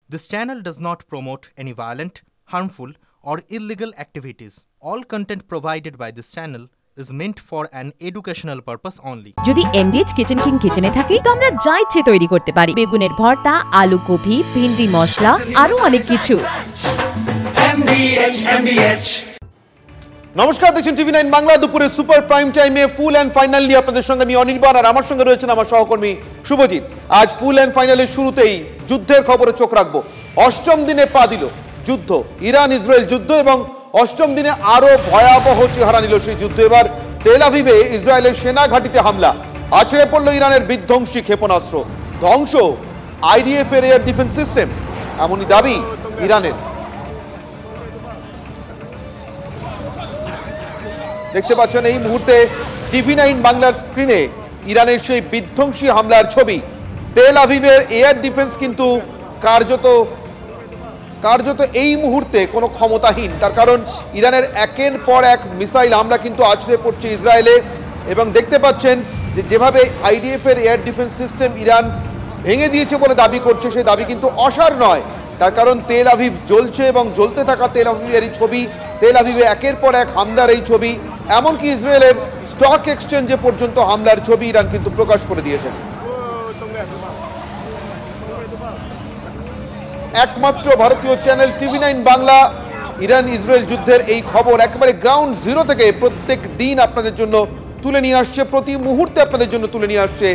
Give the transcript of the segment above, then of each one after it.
This channel does not promote any violent, harmful, or illegal activities. All content provided by this channel is meant for an educational purpose only. যদি এমডিএচ kitchen king কিচেনে থাকে তো আমরা যা ইচ্ছে তৈরি করতে পারি। বেগুনের ভর্তা, আলু কপি, ভিন্ডি মশলা, আরো অনেক কিছু। নমস্কার, দেখছেন টিভি9 বাংলা। দুপুরে সুপার প্রাইম টাইমে ফুল অ্যান্ড ফাইনাল নিয়ে আপনাদের সঙ্গে আমি অনির্বাণ, আর আমার সঙ্গে রয়েছেন আমার সহকর্মী শুভজিৎ। আজ ফুল অ্যান্ড ফাইনালের শুরুতেই যুদ্ধের খবরে চোখ রাখবো। অষ্টম দিনে পা দিল যুদ্ধ, ইরান ইসরায়েল যুদ্ধ, এবং অষ্টম দিনে আরো ভয়াবহ চেহারা নিল সেই যুদ্ধ। এবার তেল আভিভে ইসরায়েলের সেনা ঘাঁটিতে হামলা, আছড়ে পড়ল ইরানের বিধ্বংসী ক্ষেপণাস্ত্র, ধ্বংস আইডিএফ এর এয়ার ডিফেন্স সিস্টেম, এমনই দাবি ইরানের। দেখতে পাচ্ছেন এই মুহূর্তে টিভি9 বাংলার স্ক্রিনে ইরানের সেই বিধ্বংসী হামলার ছবি। তেল আভিভের এয়ার ডিফেন্স কিন্তু কার্যত এই মুহূর্তে কোনো ক্ষমতাহীন, তার কারণ ইরানের একের পর এক মিসাইল হামলা কিন্তু আছড়ে পড়ছে ইসরায়েলে। এবং দেখতে পাচ্ছেন যে যেভাবে আইডিএফ এর এয়ার ডিফেন্স সিস্টেম ইরান ভেঙে দিয়েছে বলে দাবি করছে, সেই দাবি কিন্তু অসার নয়। তার কারণ তেল আভিভ জ্বলছে এবং জ্বলতে থাকা তেল আভিভের এই ছবি, তেল আভিভে একের পর এক হামলার এই ছবি, এমনকি ইসরায়েলের স্টক এক্সচেঞ্জে পর্যন্ত হামলার ছবি ইরান কিন্তু প্রকাশ করে দিয়েছে। একমাত্র ভারতীয় চ্যানেল টিভি9 বাংলা ইরান ইসরায়েল যুদ্ধের এই খবর একেবারে গ্রাউন্ড জিরো থেকে প্রত্যেক দিন আপনাদের জন্য তুলে নিয়ে আসছে, প্রতি মুহূর্তে আপনাদের জন্য তুলে নিয়ে আসছে।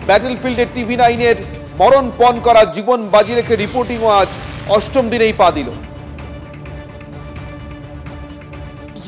ব্যাটলফিল্ডে টিভি9 এর মরণপণ করা জীবন বাজি রেখে রিপোর্টিংও আজ অষ্টম দিনেই পা দিল।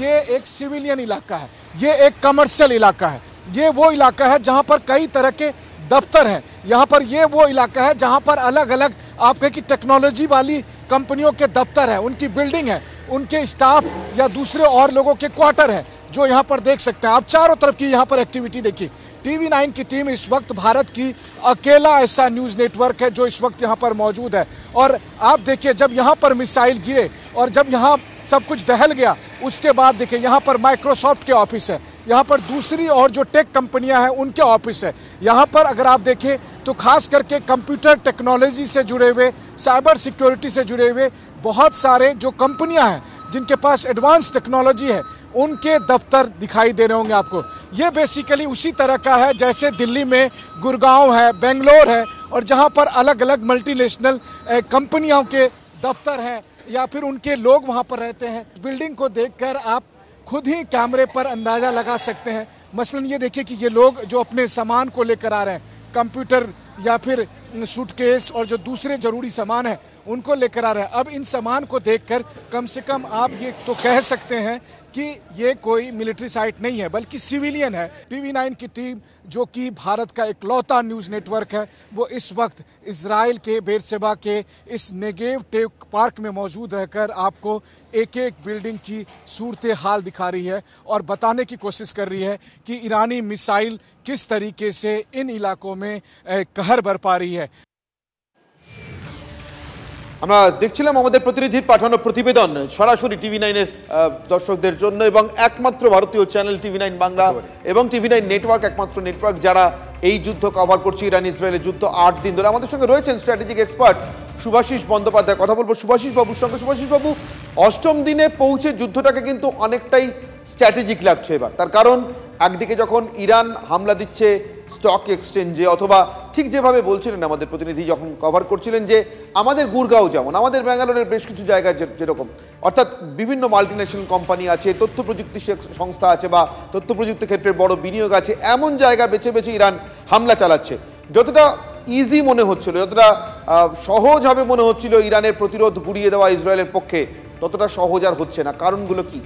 ये एक सिविलियन इलाका है, ये एक कमर्शियल इलाका है, ये वो इलाका है जहां पर कई तरह के दफ्तर हैं। यहाँ पर ये वो इलाका है जहां पर अलग अलग आपके की टेक्नोलॉजी वाली कंपनियों के दफ्तर हैं, उनकी बिल्डिंग है, उनके स्टाफ या दूसरे और लोगों के क्वार्टर हैं जो यहाँ पर देख सकते हैं। आप चारों तरफ की यहाँ पर एक्टिविटी देखिए। टीवी9 की टीम इस वक्त भारत की अकेला ऐसा न्यूज़ नेटवर्क है जो इस वक्त यहाँ पर मौजूद है। और आप देखिए, जब यहाँ पर मिसाइल गिरे और जब यहाँ सब कुछ दहल गया, उसके बाद देखिए यहाँ पर माइक्रोसॉफ्ट के ऑफिस है, यहाँ पर दूसरी और जो टेक कंपनियां हैं उनके ऑफिस है। यहाँ पर अगर आप देखें तो खास करके कंप्यूटर टेक्नोलॉजी से जुड़े हुए, साइबर सिक्योरिटी से जुड़े हुए बहुत सारे जो कंपनियां हैं जिनके पास एडवांस टेक्नोलॉजी है, उनके दफ्तर दिखाई दे रहे होंगे आपको। ये बेसिकली उसी तरह का है जैसे दिल्ली में गुड़गांव है, बेंगलोर है, और जहाँ पर अलग अलग मल्टीनेशनल कंपनियों के दफ्तर हैं या फिर उनके लोग वहाँ पर रहते हैं। बिल्डिंग को देखकर आप खुद ही कैमरे पर अंदाज़ा लगा सकते हैं। मसलन ये देखिए कि ये लोग जो अपने सामान को लेकर आ रहे हैं, कंप्यूटर या फिर सूटकेस और जो दूसरे ज़रूरी सामान हैं उनको लेकर आ रहे हैं। अब इन सामान को देखकर कम से कम आप ये तो कह सकते हैं कि ये कोई मिलिट्री साइट नहीं है बल्कि सिविलियन है। टीवी9 की टीम जो कि भारत का इकलौता न्यूज़ नेटवर्क है, वो इस वक्त इजराइल के बेरशेबा के इस नेगेव टेक पार्क में मौजूद रहकर आपको एक एक बिल्डिंग की सूरत हाल दिखा रही है और बताने की कोशिश कर रही है कि ईरानी मिसाइल किस तरीके से इन इलाकों में कहर बरपा रही है। আমরা দেখছিলাম আমাদের প্রতিনিধির পাঠানো প্রতিবেদন সরাসরি টিভি9 এর দর্শকদের জন্য, এবং একমাত্র ভারতীয় চ্যানেল টিভি9 বাংলা এবং টিভি9 নেটওয়ার্ক একমাত্র নেটওয়ার্ক যারা এই যুদ্ধ কভার করছে, ইরান ইসরায়েলের যুদ্ধ 8 দিন ধরে। আমাদের সঙ্গে রয়েছেন স্ট্র্যাটেজিক এক্সপার্ট শুভাশিস বন্দ্যোপাধ্যায়। কথা বলবো শুভাশিস বাবুর সঙ্গে। শুভাশিস বাবু, অষ্টম দিনে পৌঁছে যুদ্ধটাকে কিন্তু অনেকটাই স্ট্র্যাটেজিক লাগছে এবার, তার কারণ একদিকে যখন ইরান হামলা দিচ্ছে স্টক এক্সচেঞ্জে, অথবা ঠিক যেভাবে বলছিলেন আমাদের প্রতিনিধি যখন কভার করছিলেন যে আমাদের গুরগাঁও যেমন, আমাদের ব্যাঙ্গালোরের বেশ কিছু জায়গায় যেরকম, অর্থাৎ বিভিন্ন মাল্টিন্যাশনাল কোম্পানি আছে, তথ্য প্রযুক্তি সংস্থা আছে বা তথ্য প্রযুক্তি ক্ষেত্রে বড় বিনিয়োগ আছে, এমন জায়গা বেছে বেছে ইরান হামলা চালাচ্ছে। যতটা ইজি মনে হচ্ছিল, যতটা সহজ হবে মনে হচ্ছিল ইরানের প্রতিরোধ গুড়িয়ে দেওয়া ইসরায়েলের পক্ষে, ততটা সহজ আর হচ্ছে না। কারণগুলো কি?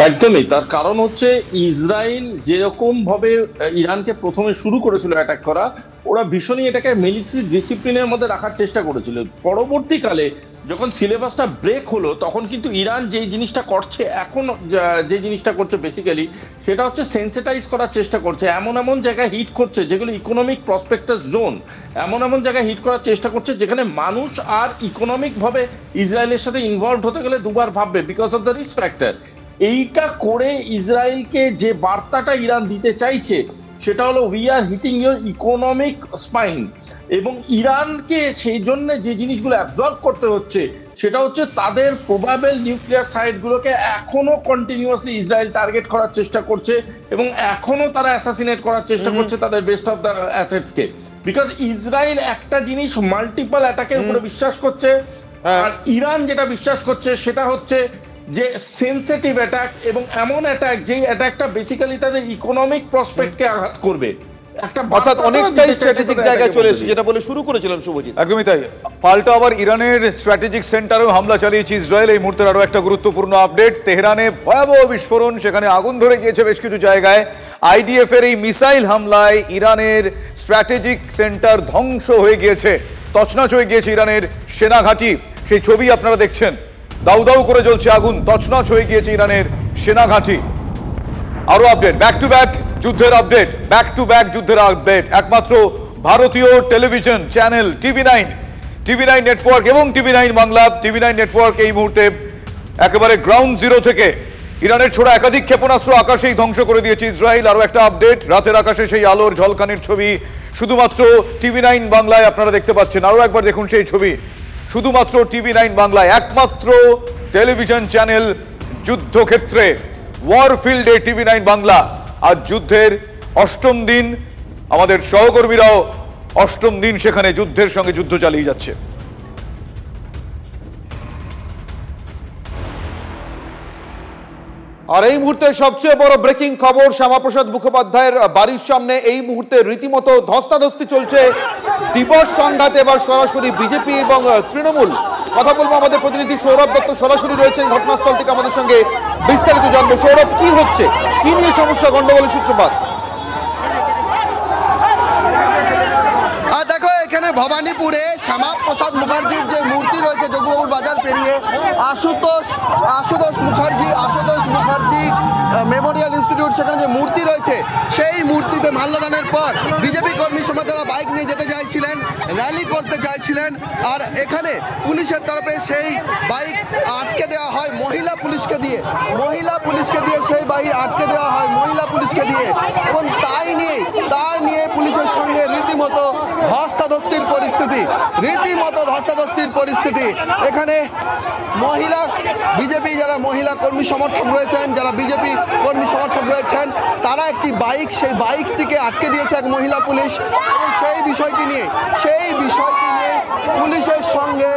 একদমই, তার কারণ হচ্ছে ইসরায়েল যেরকম ভাবে ইরানকে প্রথমে শুরু করেছিল অ্যাটাক করা, ওরা ভীষণই এটাকে মিলিটারি ডিসিপ্লিনের মধ্যে রাখার চেষ্টা করেছিল। পরবর্তীকালে যখন সিলেবাসটা ব্রেক হলো, তখন কিন্তু ইরান যেই জিনিসটা করছে, এখন যে জিনিসটা করছে বেসিক্যালি সেটা হচ্ছে সেন্সিটাইজ করার চেষ্টা করছে। এমন এমন জায়গায় হিট করছে যেগুলো ইকোনমিক প্রসপেক্টাস জোন, এমন এমন জায়গায় হিট করার চেষ্টা করছে যেখানে মানুষ আর ইকোনমিকভাবে ইসরায়েলের সাথে ইনভলভ হতে গেলে দুবার ভাববে because of the risk factor. এইটা করে ইসরায়েলকে যে বার্তাটা ইরান দিতে চাইছে সেটা হলো we are hitting your economic spine. এবং ইরানকে সেই জন্য যে জিনিসগুলো অ্যাবজর্ব করতে হচ্ছে সেটা হচ্ছে তাদের প্রবাবেল নিউক্লিয়ার সাইটগুলোকে এখনো কন্টিনিউয়াসলি ইসরায়েল টার্গেট করার চেষ্টা করছে এবং এখনো তারা অ্যাসাসিনেট করার চেষ্টা করছে তাদের বেস্ট অফ দ্য অ্যাসেটসকে। বিকজ ইসরায়েল একটা জিনিস মাল্টিপল অ্যাটাকের উপরে বিশ্বাস করছে, আর ইরান যেটা বিশ্বাস করছে সেটা হচ্ছে যে সেনসিটিভ অ্যাটাক এবং এমন অ্যাটাক যেই অ্যাটাকটা বেসিক্যালি তাদের ইকোনমিক প্রসপেক্টকে আঘাত করবে। অর্থাৎ অনেকটাই স্ট্র্যাটেজিক জায়গায় চলে এসেছে, যেটা বলে শুরু করেছিলাম শুভজিৎ। একদমই তাই। পাল্টা আবার ইরানের স্ট্র্যাটেজিক সেন্টারেও হামলা চালিয়েছে ইসরায়েল। এই মুহূর্তের আরও একটা গুরুত্বপূর্ণ আপডেট, তেহরানে ভয়াবহ বিস্ফোরণ, সেখানে আগুন ধরে গিয়েছে বেশ কিছু জায়গায়। আইডিএফ এর এই মিসাইল হামলায় ইরানের স্ট্র্যাটেজিক সেন্টার ধ্বংস হয়ে গিয়েছে, তছনছ হয়ে গিয়েছে ইরানের সেনাঘাঁটি। সেই ছবি আপনারা দেখছেন, দাউ দাউ করে জ্বলছে আগুন, তছনছ হয়ে গিয়েছে ইরানের সেনাঘাঁটি। আরো আপডেট, ব্যাক টু ব্যাক যুদ্ধের আপডেট, ব্যাক টু ব্যাক যুদ্ধের আপডেট। একমাত্র ভারতীয় টেলিভিশন চ্যানেল টিভি9 নেটওয়ার্ক এবং টিভি9 বাংলা, টিভি9 নেটওয়ার্ক এই মুহূর্তে একেবারে গ্রাউন্ড জিরো থেকে ইরানের ছোড়া একাধিক ক্ষেপণাস্ত্র আকাশেই ধ্বংস করে দিয়েছে ইসরায়েল। আরো একটা আপডেট, রাতের আকাশে সেই আলোর ঝলকানির ছবি শুধুমাত্র টিভি9 বাংলায় আপনারা দেখতে পাচ্ছেন। আরো একবার দেখুন সেই ছবি, শুধুমাত্র টিভি9 বাংলায়, একমাত্র টেলিভিশন চ্যানেল যুদ্ধক্ষেত্রে, ওয়ারফিল্ডে টিভি9 বাংলা। আজ যুদ্ধের অষ্টম দিন, আমাদের সহকর্মীরাও অষ্টম দিন সেখানে যুদ্ধের সঙ্গে যুদ্ধ চালিয়ে যাচ্ছে। আর এই মুহূর্তে সবচেয়ে বড় ব্রেকিং খবর, শ্যামাপ্রসাদ মুখোপাধ্যায়ের বাড়ির সামনে এই মুহূর্তে রীতিমতো ধস্তাধস্তি চলছে। দিবস সংঘাত এবার সরাসরি বিজেপি এবং তৃণমূল। কথা বলবো আমাদের প্রতিনিধি সৌরভ দত্ত, সরাসরি রয়েছেন ঘটনাস্থল থেকে, আমাদের সঙ্গে বিস্তারিত জানবো। সৌরভ, কি হচ্ছে, কি নিয়ে সমস্যা, গন্ডগোলের সূত্রপাত? দেখো, এখানে ভবানীপুরে শ্যামাপ্রসাদ মুখার্জির যে মূর্তি রয়েছে যোগবাবুর বাজার পেরিয়ে আশুতোষ মুখার্জি মেমোরিয়াল ইনস্টিটিউট, সেখানে যে মূর্তি রয়েছে সেই মূর্তিতে মাল্যদানের পর বিজেপি কর্মী সমাজেরা বাইক নিয়ে যেতে চাইছিলেন, র্যালি করতে চাইছিলেন। আর এখানে পুলিশের তরফে সেই বাইক আটকে দেওয়া হয় মহিলা পুলিশকে দিয়ে সেই বাইক আটকে দেওয়া হয় মহিলা পুলিশকে দিয়ে। এবং তার নিয়ে পুলিশের সঙ্গে রীতিমতো ধস্তাধস্তির পরিস্থিতি। এখানে মহিলা বিজেপি যারা মহিলা কর্মী সমর্থক রয়েছেন তারা একটি সেই বাইকটিকে আটকে দিয়েছে এক মহিলা পুলিশ। এবং সেই বিষয়টি নিয়ে পুলিশের সঙ্গে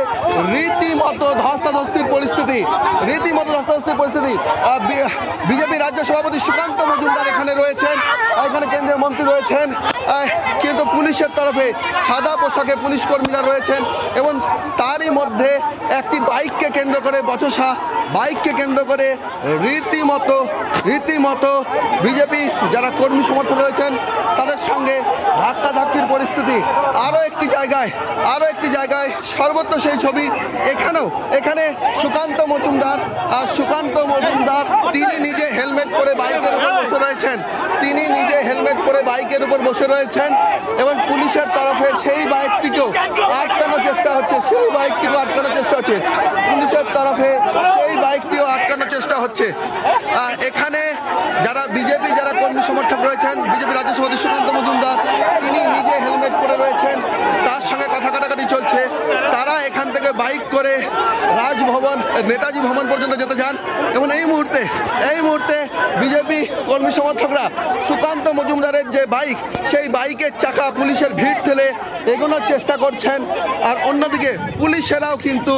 রীতিমতো ধস্তাধস্তির পরিস্থিতি। বিজেপি রাজ্য সভাপতি সুকান্ত মজুমদার এখানে রয়েছেন, এখানে কেন্দ্রীয় মন্ত্রী রয়েছেন, কিন্তু পুলিশের তরফে সাদা পোশাকে পুলিশ কর্মীরা রয়েছেন। এবং তারই মধ্যে একটি বাইককে কেন্দ্র করে রীতিমতো বিজেপি যারা কর্মী সমর্থক রয়েছেন তাদের সঙ্গে ধাক্কাধাক্কির পরিস্থিতি। আরও একটি জায়গায় সর্বত্র সেই ছবি। এখানে সুকান্ত মজুমদার তিনি নিজে হেলমেট পরে বাইকের উপর বসে রয়েছেন এবং পুলিশের তরফে সেই বাইকটিকেও আটকানোর চেষ্টা হচ্ছে। এখানে যারা বিজেপি যারা কর্মী সমর্থক রয়েছেন, বিজেপি রাজ্য সভাপতি সুকান্ত মজুমদার তিনি নিজে হেলমেট পরে রয়েছেন, তার সঙ্গে কথা কাটাকাটি চলছে। তারা এখান থেকে বাইক করে রাজভবন, নেতাজি ভবন পর্যন্ত যেতে চান। এবং এই মুহূর্তে বিজেপি কর্মী সমর্থকরা সুকান্ত মজুমদারের যে বাইক, সেই বাইকের চাকা পুলিশের ভিড় ঠেলে এগোনোর চেষ্টা করছেন। আর অন্যদিকে পুলিশেরাও কিন্তু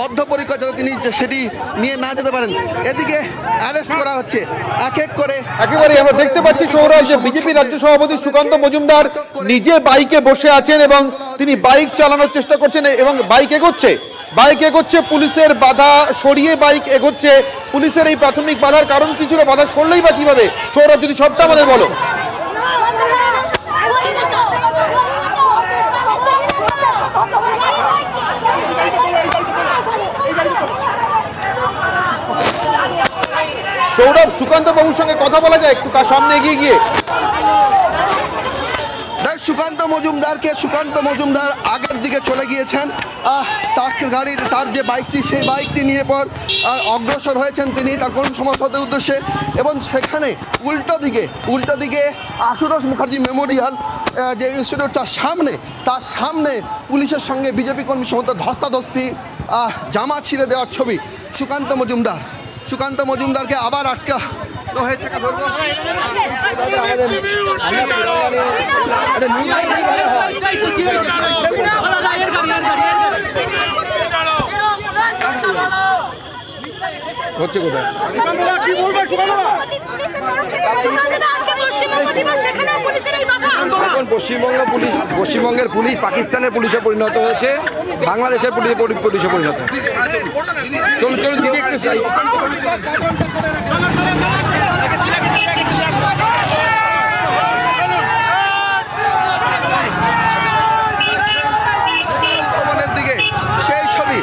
বদ্ধপরিকর যাতে তিনি সেটি নিয়ে না যেতে পারেন। এদিকে অ্যারেস্ট করা হচ্ছে একেবারে। আমরা দেখতে পাচ্ছি সৌরভ যে বিজেপি রাজ্য সভাপতি সুকান্ত মজুমদার নিজে বাইকে বসে আছেন এবং তিনি বাইক চালানোর চেষ্টা করছেন এবং বাইক এগোচ্ছে, পুলিশের বাধা সরিয়ে বাইক এগোচ্ছে। পুলিশের এই প্রাথমিক বাধার কারণ কি ছিল, বাধা সরলেই বা কিভাবে? সৌরভ, যদি সবটা আমাদের বলো। সৌরভ, সুকান্ত বাবুর সঙ্গে কথা বলা যায় একটু সামনে এগিয়ে গিয়ে? সুকান্ত মজুমদার আগের দিকে চলে গিয়েছেন, তার যে বাইকটি সেই বাইকটি নিয়ে পর অগ্রসর হয়েছেন তিনি তার কোন সমর্থকদের উদ্দেশ্যে, এবং সেখানে উল্টো দিকে আশুতোষ মুখার্জি মেমোরিয়াল যে ইনস্টিটিউট তার সামনে পুলিশের সঙ্গে বিজেপি কর্মী সমর্থক ধস্তাধস্তি, জামা ছিঁড়ে দেওয়ার ছবি। সুকান্ত মজুমদারকে আবার আটকা হয়েছে। হচ্ছে কোথায় এখন পশ্চিমবঙ্গের পুলিশ পাকিস্তানের পুলিশে পরিণত হয়েছে, বাংলাদেশের পুলিশে পরিণত। চলুন চলুন দিদি একটু সেই ছবি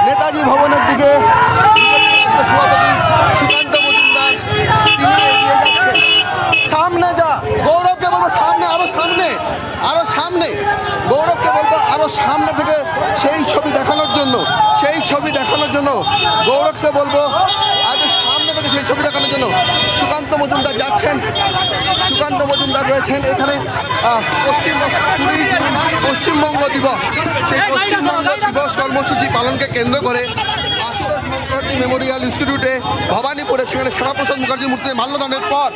নেতাজি ভবনের দিকে সভাপতি সুকান্ত মজুমদার তিনি এগিয়ে যাচ্ছেন। সামনে যা, গৌরবকে বলবো সামনে, আরো সামনে গৌরবকে বলবো আরো সামনে থেকে সেই ছবি দেখানোর জন্য গৌরবকে বলবো আরো সামনে থেকে সেই ছবি দেখানোর জন্য। সুকান্ত মজুমদার যাচ্ছেন, সুকান্ত মজুমদার রয়েছেন এখানে। পশ্চিমবঙ্গ দিবস, সেই পশ্চিমবঙ্গ দিবস কর্মসূচি পালনকে কেন্দ্র করে আশুতোষ মুখার্জি মেমোরিয়াল ইনস্টিটিউটে ভবানীপুরে সেখানে শ্যামাপ্রসাদ মুখার্জির মূর্তিতে মাল্যদানের পর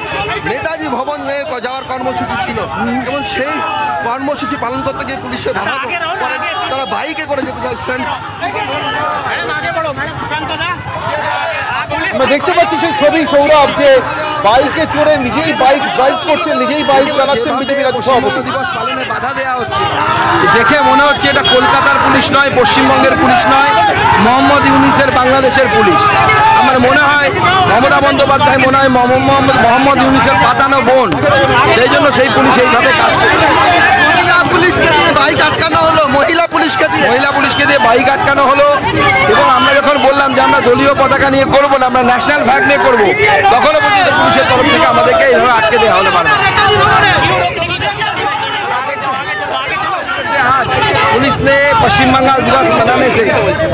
নেতাজি ভবনে যাওয়ার কর্মসূচি ছিল, এবং সেই কর্মসূচি পালন করতে গিয়ে পুলিশের বাধা তারা বাইকে করে যেতে চাইছেন। আমরা দেখতে পাচ্ছি সেই ছবি সৌরভ, যে বাইকে চড়ে নিজেই বাইক ড্রাইভ করছেন, নিজেই বাইক চালাচ্ছেন বিজেপি রাজ্য সভাপতি। দিবস পালনে বাধা দেওয়া হচ্ছে, দেখে মনে হচ্ছে এটা কলকাতার পুলিশ নয়, পশ্চিমবঙ্গের পুলিশ নয়, মোহাম্মদ ইউনিসের বাংলাদেশের পুলিশ। আমার মনে হয় মমতা বন্দ্যোপাধ্যায় মোহাম্মদ ইউনিসের পাতানো বোন, সেই জন্য সেই পুলিশ এইভাবে কাজ করছে। মহিলা পুলিশকে দিয়ে বাইক আটকানো হলো, এবং আমরা যখন বললাম যে আমরা দলীয় পতাকা নিয়ে করবো না, আমরা ন্যাশনাল ফ্ল্যাগ নিয়ে করবো, তখনও পর্যন্ত পুলিশের তরফ থেকে আমাদেরকে এইভাবে আটকে দেওয়া হলো। आज पुलिस ने पश्चिम बंगाल दिवस मनाने से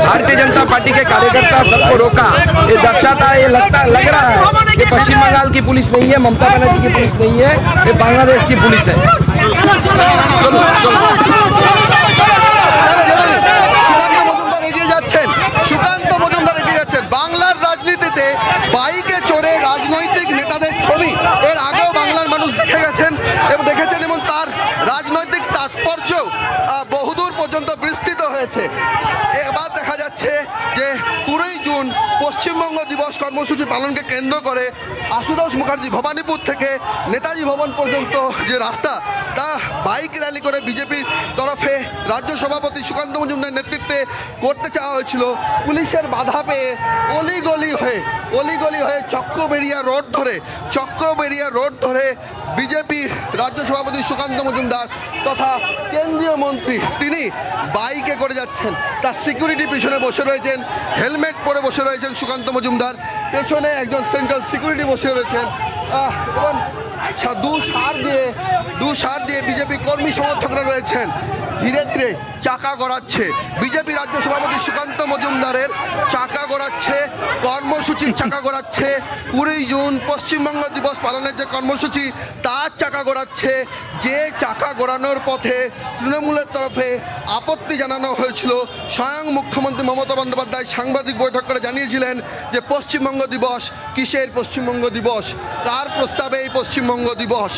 भारतीय जनता पार्टी के कार्यकर्ता सबको रोका। ये दर्शाता है, ये लग रहा है कि पश्चिम बंगाल की पुलिस नहीं है, ममता बनर्जी की पुलिस नहीं है, ये बांग्लादेश की पुलिस है। সুকান্ত মজুমদার এগিয়ে যাচ্ছেন। বাংলার রাজনীতিতে বাইকে চড়ে রাজনৈতিক নেতাদের ছবি এর আগেও বাংলার মানুষ দেখেছেন, এবং তার রাজনৈতিক তাৎপর্য বহুদূর পর্যন্ত বিস্তৃত হয়েছে। এবার দেখা যাচ্ছে যে 20 জুন পশ্চিমবঙ্গ দিবস কর্মসূচি পালনকে কেন্দ্র করে আশুতোষ মুখার্জি ভবানীপুর থেকে নেতাজি ভবন পর্যন্ত যে রাস্তা, তা বাইক র্যালি করে বিজেপির তরফে রাজ্য সভাপতি সুকান্ত মজুমদার নেতৃত্বে করতে চাওয়া হয়েছিল। পুলিশের বাধা পেয়ে অলিগলি হয়ে চক্রবেড়িয়া রোড ধরে বিজেপি রাজ্য সভাপতি সুকান্ত মজুমদার তথা কেন্দ্রীয় মন্ত্রী তিনি বাইকে করে যাচ্ছেন। তার সিকিউরিটি পিছনে বসে রয়েছেন, হেলমেট পরে বসে রয়েছেন সুকান্ত মজুমদার, পেছনে একজন সেন্ট্রাল সিকিউরিটি বসে রয়েছেন, এবং দু সার দিয়ে বিজেপি কর্মী সমর্থকরা রয়েছেন। ধীরে ধীরে চাকা গড়াচ্ছে বিজেপি রাজ্য সভাপতি সুকান্ত মজুমদারের কর্মসূচির চাকা গড়াচ্ছে। 20 জুন পশ্চিমবঙ্গ দিবস পালনের যে কর্মসূচি তার চাকা গড়াচ্ছে, যে চাকা গড়ানোর পথে তৃণমূলের তরফে আপত্তি জানানো হয়েছিল। স্বয়ং মুখ্যমন্ত্রী মমতা বন্দ্যোপাধ্যায় সাংবাদিক বৈঠক করে জানিয়েছিলেন যে পশ্চিমবঙ্গ দিবস কিসের পশ্চিমবঙ্গ দিবস, কার প্রস্তাবে এই পশ্চিমবঙ্গ দিবস।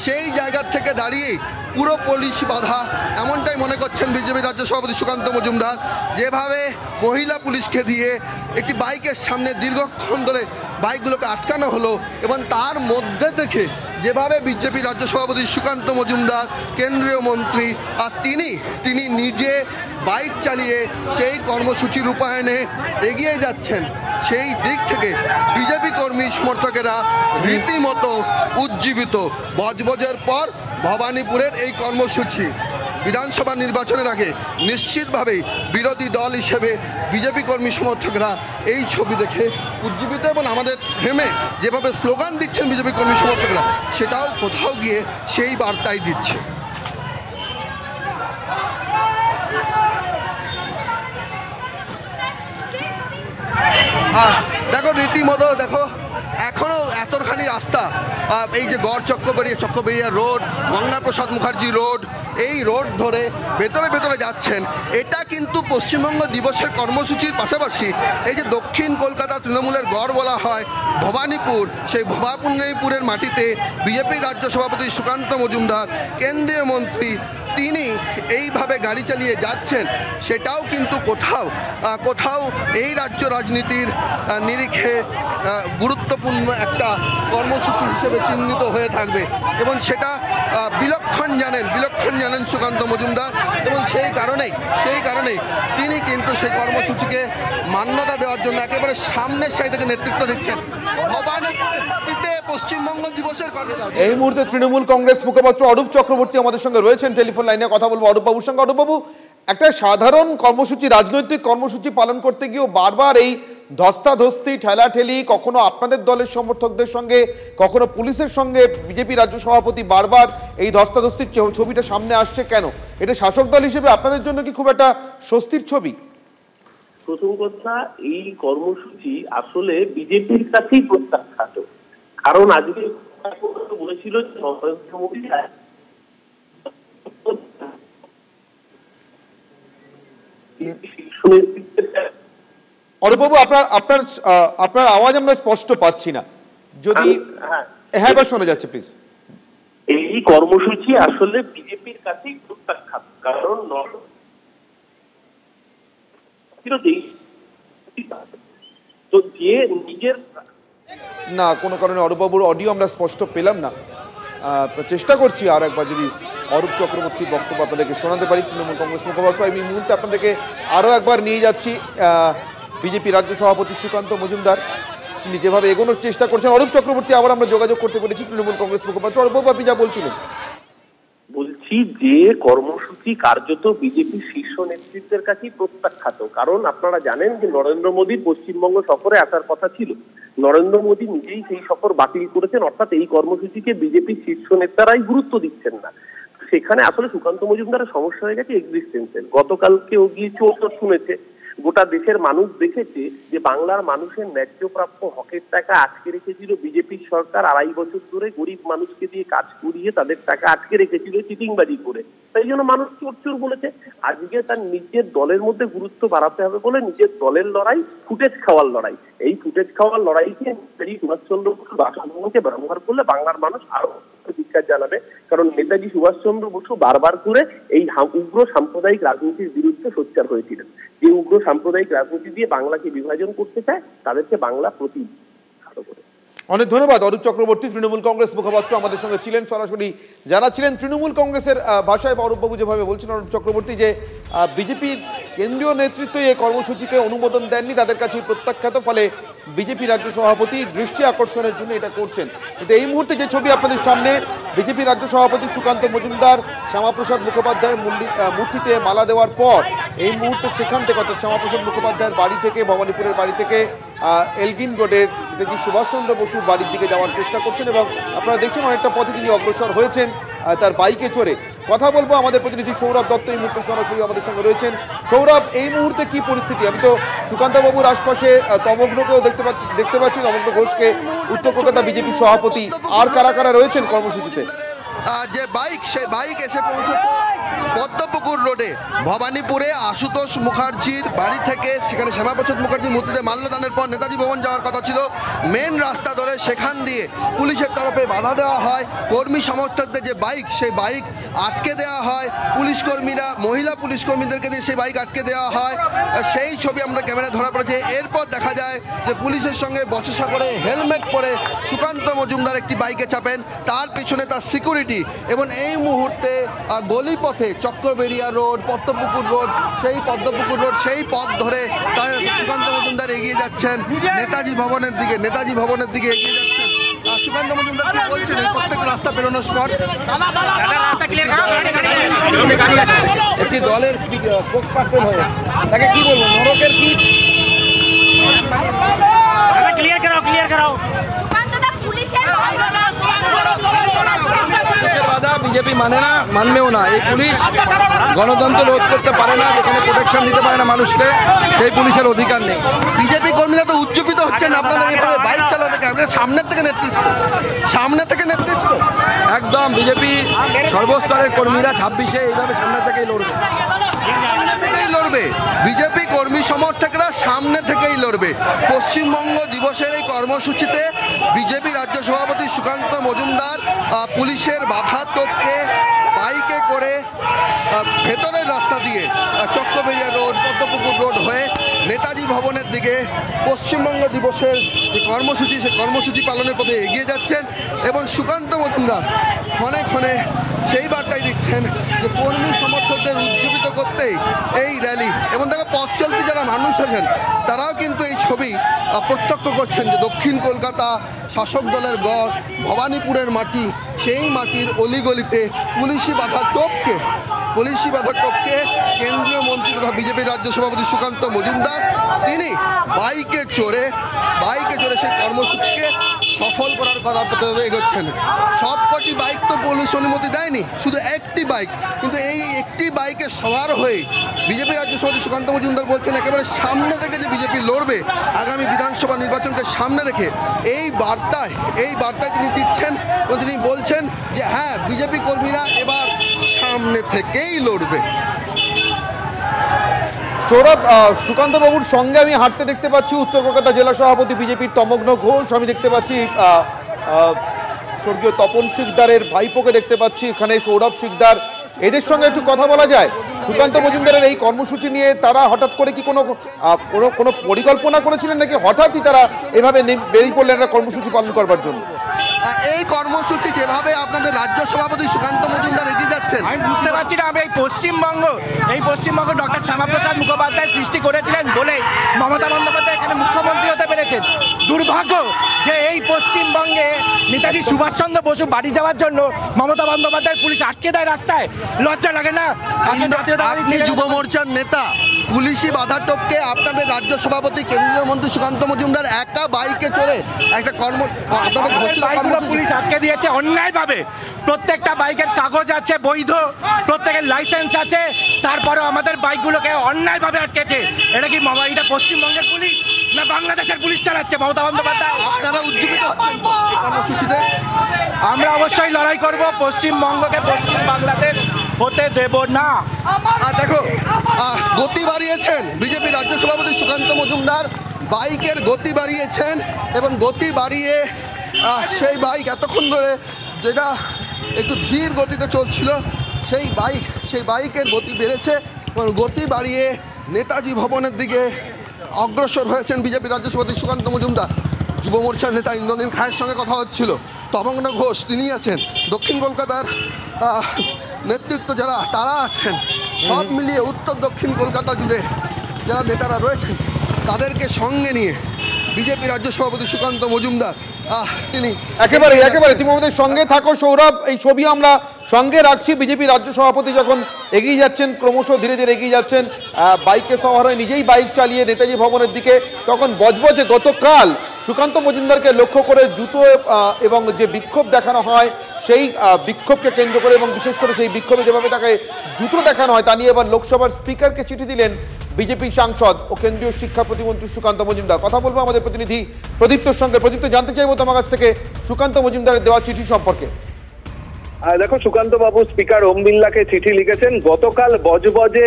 সেই জায়গার থেকে দাঁড়িয়ে পুরো পুলিশ বাধা, এমনটাই মনে করছেন বিজেপি রাজ্য সভাপতি সুকান্ত মজুমদার। যেভাবে মহিলা পুলিশকে দিয়ে একটি বাইকের সামনে দীর্ঘক্ষণ ধরে বাইকগুলোকে আটকানো হলো, এবং তার মধ্যে থেকে যেভাবে বিজেপি রাজ্য সভাপতি সুকান্ত মজুমদার কেন্দ্রীয় মন্ত্রী আর তিনি নিজে বাইক চালিয়ে সেই কর্মসূচি রূপায়ণে এগিয়ে যাচ্ছেন, সেই দিক থেকে বিজেপি কর্মী সমর্থকেরা রীতিমতো উজ্জীবিত। বজবজের পর ভবানীপুরের এই কর্মসূচি বিধানসভা নির্বাচনের আগে নিশ্চিতভাবেই বিরোধী দল হিসেবে বিজেপি কর্মী সমর্থকরা এই ছবি দেখে উজ্জীবিত, এবং আমাদের প্রেমে যেভাবে স্লোগান দিচ্ছেন বিজেপি কর্মী সমর্থকরা, সেটাও কোথাও গিয়ে সেই বার্তাই দিচ্ছে। দেখো রীতিমতো দেখো এখনো এতখানি রাস্তা, এই যে গড় চক্রবেড়িয়া রোড, গঙ্গাপ্রসাদ মুখার্জি রোড, এই রোড ধরে ভেতরে যাচ্ছেন। এটা কিন্তু পশ্চিমবঙ্গ দিবসের কর্মসূচির পাশাপাশি এই যে দক্ষিণ কলকাতা তৃণমূলের গড় বলা হয় ভবানীপুর, সেই ভবানীপুরের মাটিতে বিজেপি রাজ্য সভাপতি সুকান্ত মজুমদার, কেন্দ্রীয় মন্ত্রী, তিনি এইভাবে গাড়ি চালিয়ে যাচ্ছেন। সেটাও কিন্তু কোথাও এই রাজ্য রাজনীতির নিরিখে গুরুত্বপূর্ণ একটা কর্মসূচি হিসেবে চিহ্নিত হয়ে থাকবে এবং সেটা বিলক্ষণ জানেন সুকান্ত মজুমদার এবং সেই কারণেই তিনি কিন্তু সেই কর্মসূচিকে মান্যতা দেওয়ার জন্য একেবারে সামনের সারি থেকে নেতৃত্ব দিচ্ছেন। পশ্চিমবঙ্গ দিবসের এই মুহূর্তে তৃণমূল কংগ্রেস মুখপাত্র অরূপ চক্রবর্তী আমাদের সঙ্গে রয়েছেন টেলিফোন লাইনে। কথা বলবো অরূপ বাবুর সঙ্গে। অরূপ বাবু, একটা সাধারণ কর্মসূচি, রাজনৈতিক কর্মসূচি পালন করতে গিয়েও বারবার এই ধস্তাধস্তি, ঠেলাঠেলি, কখনো আপনাদের দলের সমর্থকদের সঙ্গে, কখনো পুলিশের সঙ্গে বিজেপি রাজ্য সভাপতি, বারবার এই ধস্তাধস্তির ছবিটা সামনে আসছে কেন? এটা শাসক দল হিসেবে আপনাদের জন্য কি খুব একটা স্বস্তির ছবি? প্রথম কথা, এই কর্মসূচি আসলে বিজেপির কাছেই প্রত্যাখ্যাত। কারণ আজকে বলেছিল নরেন্দ্র মোদী অরূপবাবু, আপনার আওয়াজ আমরা স্পষ্ট পাচ্ছি না, যদি হ্যাঁ এবার শোনা যাচ্ছে প্লিজ। এই কর্মসূচি আসলে বিজেপির কাছেই প্রত্যাখ্যাত, কারণ নিজের না কোনো কারণে অরূপবাবুর অডিও আমরা স্পষ্ট পেলাম না। চেষ্টা করছি আর একবার যদি অরূপ চক্রবর্তীর বক্তব্য আপনাদেরকে শোনাতে পারি। তৃণমূল কংগ্রেস মুখপাত্র, আমি এই মুহূর্তে আপনাদেরকে আরও একবার নিয়ে যাচ্ছি বিজেপি রাজ্য সভাপতি সুকান্ত মজুমদার, তিনি যেভাবে এগোনোর চেষ্টা করছেন। অরূপ চক্রবর্তী, আবার আমরা যোগাযোগ করতে পেরেছি তৃণমূল কংগ্রেস মুখপাত্র। অরূপবাবু, আপনি যা বলছিলেন। বলছি যে কর্মসূচি কার্যত বিজেপি শীর্ষ নেতৃত্বের কাছেই প্রত্যাখ্যাত। কারণ আপনারা জানেন যে নরেন্দ্র মোদী পশ্চিমবঙ্গ সফরে আসার কথা ছিল, নরেন্দ্র মোদী নিজেই সেই সফর বাতিল করেছেন। অর্থাৎ এই কর্মসূচিকে বিজেপির শীর্ষ নেতারাই গুরুত্ব দিচ্ছেন না। সেখানে আসলে সুকান্ত মজুমদারের সমস্যা হয়ে গেছে এক্সিস্টেন্সের। গতকালকে ও গিয়ে চোখ শুনেছে, গোটা দেশের মানুষ দেখেছে যে বাংলার মানুষের ন্যায্য প্রাপ্য হকের টাকা আটকে রেখেছিল বিজেপির সরকার। 2.5 বছর ধরে গরিব মানুষকে দিয়ে কাজ করিয়ে তাদের টাকা আটকে রেখেছিল চিটিংবাজি করে। তাই জন্য মানুষ চোর বলেছে। আজকে তার নিজের দলের মধ্যে গুরুত্ব বাড়াতে হবে বলে নিজের দলের লড়াই, ফুটেজ খাওয়ার লড়াই, এই ফুটেজ খাওয়ার লড়াইকে সুভাষচন্দ্র বসু বাসভবনকে ব্যবহার করলে বাংলার মানুষ আরো ধিক্কার জানাবে। কারণ নেতাজি সুভাষচন্দ্র বসু বারবার করে এই উগ্র সাম্প্রদায়িক রাজনীতির বিরুদ্ধে সোচ্চার হয়েছিলেন। যে উগ্র সাম্প্রদায়িক রাজনীতি দিয়ে বাংলাকে বিভাজন করতে চায় তাদেরকে বাংলা প্রতিহত করে। অনেক ধন্যবাদ অরূপ চক্রবর্তী, তৃণমূল কংগ্রেস মুখপাত্র আমাদের সঙ্গে ছিলেন, সরাসরি জানাচ্ছিলেন তৃণমূল কংগ্রেসের ভাষায়। অরূপবাবু যেভাবে বলছেন অরূপ চক্রবর্তী যে বিজেপির কেন্দ্রীয় নেতৃত্ব এই কর্মসূচিকে অনুমোদন দেননি, তাদের কাছে প্রত্যাখ্যাত, ফলে বিজেপি রাজ্য সভাপতি দৃষ্টি আকর্ষণের জন্য এটা করছেন। কিন্তু এই মুহূর্তে যে ছবি আপনাদের সামনে, বিজেপি রাজ্য সভাপতি সুকান্ত মজুমদার শ্যামাপ্রসাদ মুখোপাধ্যায়ের মূর্তিতে মালা দেওয়ার পর এই মুহূর্তে সেখান থেকে, অর্থাৎ শ্যামাপ্রসাদ মুখোপাধ্যায়ের বাড়ি থেকে, ভবানীপুরের বাড়ি থেকে এলগিন রোডের নেতাজি সুভাষচন্দ্র বসুর বাড়ির দিকে যাওয়ার চেষ্টা করছেন এবং আপনারা দেখছেন অনেকটা পথে তিনি অগ্রসর হয়েছেন তার বাইকে চড়ে। কথা বলবো আমাদের প্রতিনিধি সৌরভ দত্ত এই মুহূর্তে সরাসরি আমাদের সঙ্গে রয়েছেন। সৌরভ, এই মুহূর্তে কি পরিস্থিতি? আমি তো সুকান্ত বাবুর আশপাশে তমগ্নকেও দেখতে পাচ্ছি, তমগ্ন ঘোষকে, উত্তর কলকাতা বিজেপি সভাপতি, আর কারা কারা রয়েছেন কর্মসূচিতে? যে বাইক, সেই বাইক এসে পৌঁছেছে পদ্মপুকুর রোডে, ভবানীপুরে আশুতোষ মুখার্জির বাড়ি থেকে। সেখানে শ্যামাপ্রসাদ মুখার্জির মূর্তিতে মাল্যদানের পর নেতাজি ভবন যাওয়ার কথা ছিল, মেন রাস্তা ধরে সেখান দিয়ে পুলিশের তরফে বাধা দেওয়া হয়। কর্মী সমর্থকদের যে বাইক, সেই বাইক আটকে দেওয়া হয়, পুলিশ কর্মীরা, মহিলা পুলিশ কর্মীদেরকে দিয়ে সেই বাইক আটকে দেওয়া হয়। সেই ছবি আমরা ক্যামেরায় ধরা পড়েছে। এরপর দেখা যায় যে পুলিশের সঙ্গে বচসা করে, হেলমেট পরে সুকান্ত মজুমদার একটি বাইকে চাপেন, তার পিছনে তার সিকিউরিটি, এবং এই মুহূর্তে গলিপথে চক্রবেড়িয়া রোড, পদ্মপুকুর রোড, সেই পদ্মপুকুর রোড, সেই পথ ধরে সুকান্ত মজুমদার এগিয়ে যাচ্ছেন নেতাজি ভবনের দিকে এগিয়ে যাচ্ছেন। সুকান্ত মজুমদার কি বলছেন এই প্রত্যেক রাস্তা পেরোনোর স্পট? একটি দলের স্পোকসপারসন হয়ে তাকে কি বলবো, নরকের কি ক্লিয়ার করাও বাধা বিজেপি মানে না, মানবেও না। এই পুলিশ গণতন্ত্র রোধ করতে পারে না, যেখানে প্রোটেকশন দিতে পারে না মানুষকে, সেই পুলিশের অধিকার নেই। বিজেপি কর্মীরা তো উজ্জীবিত হচ্ছেন আপনারা এইভাবে বাইক চালাতে, সামনের থেকে নেতৃত্ব একদম বিজেপি সর্বস্তরের কর্মীরা 26-এ এইভাবে সামনে থেকেই লড়বে। বিজেপি কর্মী সমর্থকরা সামনে থেকেই লড়বে। পশ্চিমবঙ্গ দিবসের এই কর্মসূচিতে বিজেপি রাজ্য সভাপতি সুকান্ত মজুমদার পুলিশের বাধা টপকে বাইকে করে ভেতরের রাস্তা দিয়ে চক্রবেড়িয়া রোড, পদ্মপুকুর রোড হয়ে নেতাজি ভবনের দিকে পশ্চিমবঙ্গ দিবসের যে কর্মসূচি, সে কর্মসূচি পালনের পথে এগিয়ে যাচ্ছেন এবং সুকান্ত মজুমদার ক্ষণে ক্ষণে সেই বার্তাই দিচ্ছেন যে কর্মী সমর্থকদের উজ্জীবিত করতেই এই র্যালি। এবং দেখো পথ চলতি যারা মানুষ আছেন তারাও কিন্তু এই ছবি প্রত্যক্ষ করছেন যে দক্ষিণ কলকাতা শাসক দলের গড় ভবানীপুরের মাটি, সেই মাটির অলিগলিতে পুলিশি বাধা টপকে কেন্দ্রীয় মন্ত্রী তথা বিজেপির রাজ্য সভাপতি সুকান্ত মজুমদার তিনি বাইকে চড়ে সেই কর্মসূচিকে সফল করার কথা এগোচ্ছেন। সবকটি বাইক তো পুলিশ অনুমতি দেয়নি, শুধু একটি বাইক, কিন্তু এই একটি বাইকে সওয়ার হয়ে বিজেপি রাজ্য সভাপতি সুকান্ত মজুমদার বলছেন একেবারে সামনে থেকে যে বিজেপি লড়বে আগামী বিধানসভা নির্বাচনকে সামনে রেখে, এই বার্তায় তিনি দিচ্ছেন এবং তিনি বলছেন যে হ্যাঁ, বিজেপি কর্মীরা এবার সামনে থেকেই লড়বে। সৌরভ, সুকান্ত বাবুর সঙ্গে আমি হাঁটতে দেখতে পাচ্ছি উত্তর কলকাতা জেলা সভাপতি বিজেপির তমগ্ন ঘোষ, আমি দেখতে পাচ্ছি স্বর্গীয় তপন শিকদারের ভাইপোকে দেখতে পাচ্ছি এখানে, সৌরভ শিকদার। এদের সঙ্গে একটু কথা বলা যায়। সুকান্ত মজুমদারের এই কর্মসূচি নিয়ে তারা হঠাৎ করে কি কোনো পরিকল্পনা করেছিলেন নাকি হঠাৎই তারা এভাবে বেরিয়ে পড়লেন একটা কর্মসূচি পালন করবার জন্য? এই কর্মসূচি যেভাবে আপনাদের রাজ্য সভাপতি সুকান্ত মজুমদার এগিয়ে যাচ্ছেন, আমি বুঝতে পারছি না। আমি এই পশ্চিমবঙ্গ ডক্টর শ্যামাপ্রসাদ মুখোপাধ্যায় সৃষ্টি করেছিলেন বলেই মমতা বন্দ্যোপাধ্যায় এখানে মুখ্যমন্ত্রী হতে পেরেছেন। দুর্ভাগ্য যে এই পশ্চিমবঙ্গে নেতাজি সুভাষচন্দ্র বসু বাড়ি যাওয়ার জন্য মমতা বন্দ্যোপাধ্যায় পুলিশ আটকে দেয় রাস্তায়। লজ্জা লাগে না? আপনি যুব মোর্চার নেতা, পুলিশি বাধা টপকে আপনাদের রাজ্য সভাপতি কেন্দ্রীয় মন্ত্রী সুকান্ত মজুমদার একা বাইকে চড়ে একটা পুলিশ আটকে দিয়েছে অন্যায়ভাবে। প্রত্যেকটা বাইকের কাগজ আছে, বৈধ, প্রত্যেকের লাইসেন্স আছে, তারপরেও আমাদের বাইকগুলোকে অন্যায়ভাবে আটকেছে। এটা কি এটা পশ্চিমবঙ্গের পুলিশ না বাংলাদেশের পুলিশ চালাচ্ছে মমতা বন্দ্যোপাধ্যায়? আপনারা উজ্জীবিত এই কর্মসূচিতে আমরা অবশ্যই লড়াই করব। পশ্চিমবঙ্গকে পশ্চিম বাংলাদেশ হতে দেব না। দেখো, গতি বাড়িয়েছেন বিজেপি রাজ্য সভাপতি সুকান্ত মজুমদার, বাইকের গতি বাড়িয়েছেন এবং গতি বাড়িয়ে সেই বাইক এতক্ষণ ধরে যেটা একটু ধীর গতিতে চলছিল সেই বাইকের গতি বেড়েছে এবং গতি বাড়িয়ে নেতাজি ভবনের দিকে অগ্রসর হয়েছেন বিজেপি রাজ্য সভাপতি সুকান্ত মজুমদার। যুব মোর্চার নেতা ইন্দ্রনীল খায়ের সঙ্গে কথা হচ্ছিল, তমগ্ন ঘোষ তিনি আছেন, দক্ষিণ কলকাতার নেতৃত্ব যারা তারা আছেন, সব মিলিয়ে উত্তর দক্ষিণ কলকাতা জুড়ে যারা নেতারা রয়েছেন তাদেরকে সঙ্গে নিয়ে বিজেপি রাজ্য সভাপতি সুকান্ত মজুমদার তিনি একেবারে তুমি আমাদের সঙ্গে থাকো সৌরভ। এই ছবি আমরা সঙ্গে রাখছি। বিজেপি রাজ্য সভাপতি যখন এগিয়ে যাচ্ছেন, ক্রমশ ধীরে ধীরে এগিয়ে যাচ্ছেন, বাইকে সওয়ার হয়ে নিজেই বাইক চালিয়ে নেতাজি ভবনের দিকে, তখন বজবজে গতকাল সুকান্ত মজুমদারকে লক্ষ্য করে জুতো এবং যে বিক্ষোভ দেখানো হয় সেই বিক্ষোভকে কেন্দ্র করে এবং বিশেষ করে সেই বিক্ষোভে যেভাবে তাকে জুতো দেখানো হয় তা নিয়ে এবার লোকসভার স্পিকারকে চিঠি দিলেন বিজেপি সাংসদ ও কেন্দ্রীয় শিক্ষা প্রতিমন্ত্রী সুকান্ত মজুমদার। কথা বলবো আমাদের প্রতিনিধি প্রদীপ্তর সঙ্গে। প্রদীপ্ত, জানতে চাইবো তোমার কাছ থেকে সুকান্ত মজুমদারের দেওয়া চিঠি সম্পর্কে। দেখো, সুকান্ত বাবু স্পিকার ওম বিড়লাকে চিঠি লিখেছেন। গতকাল বজবজে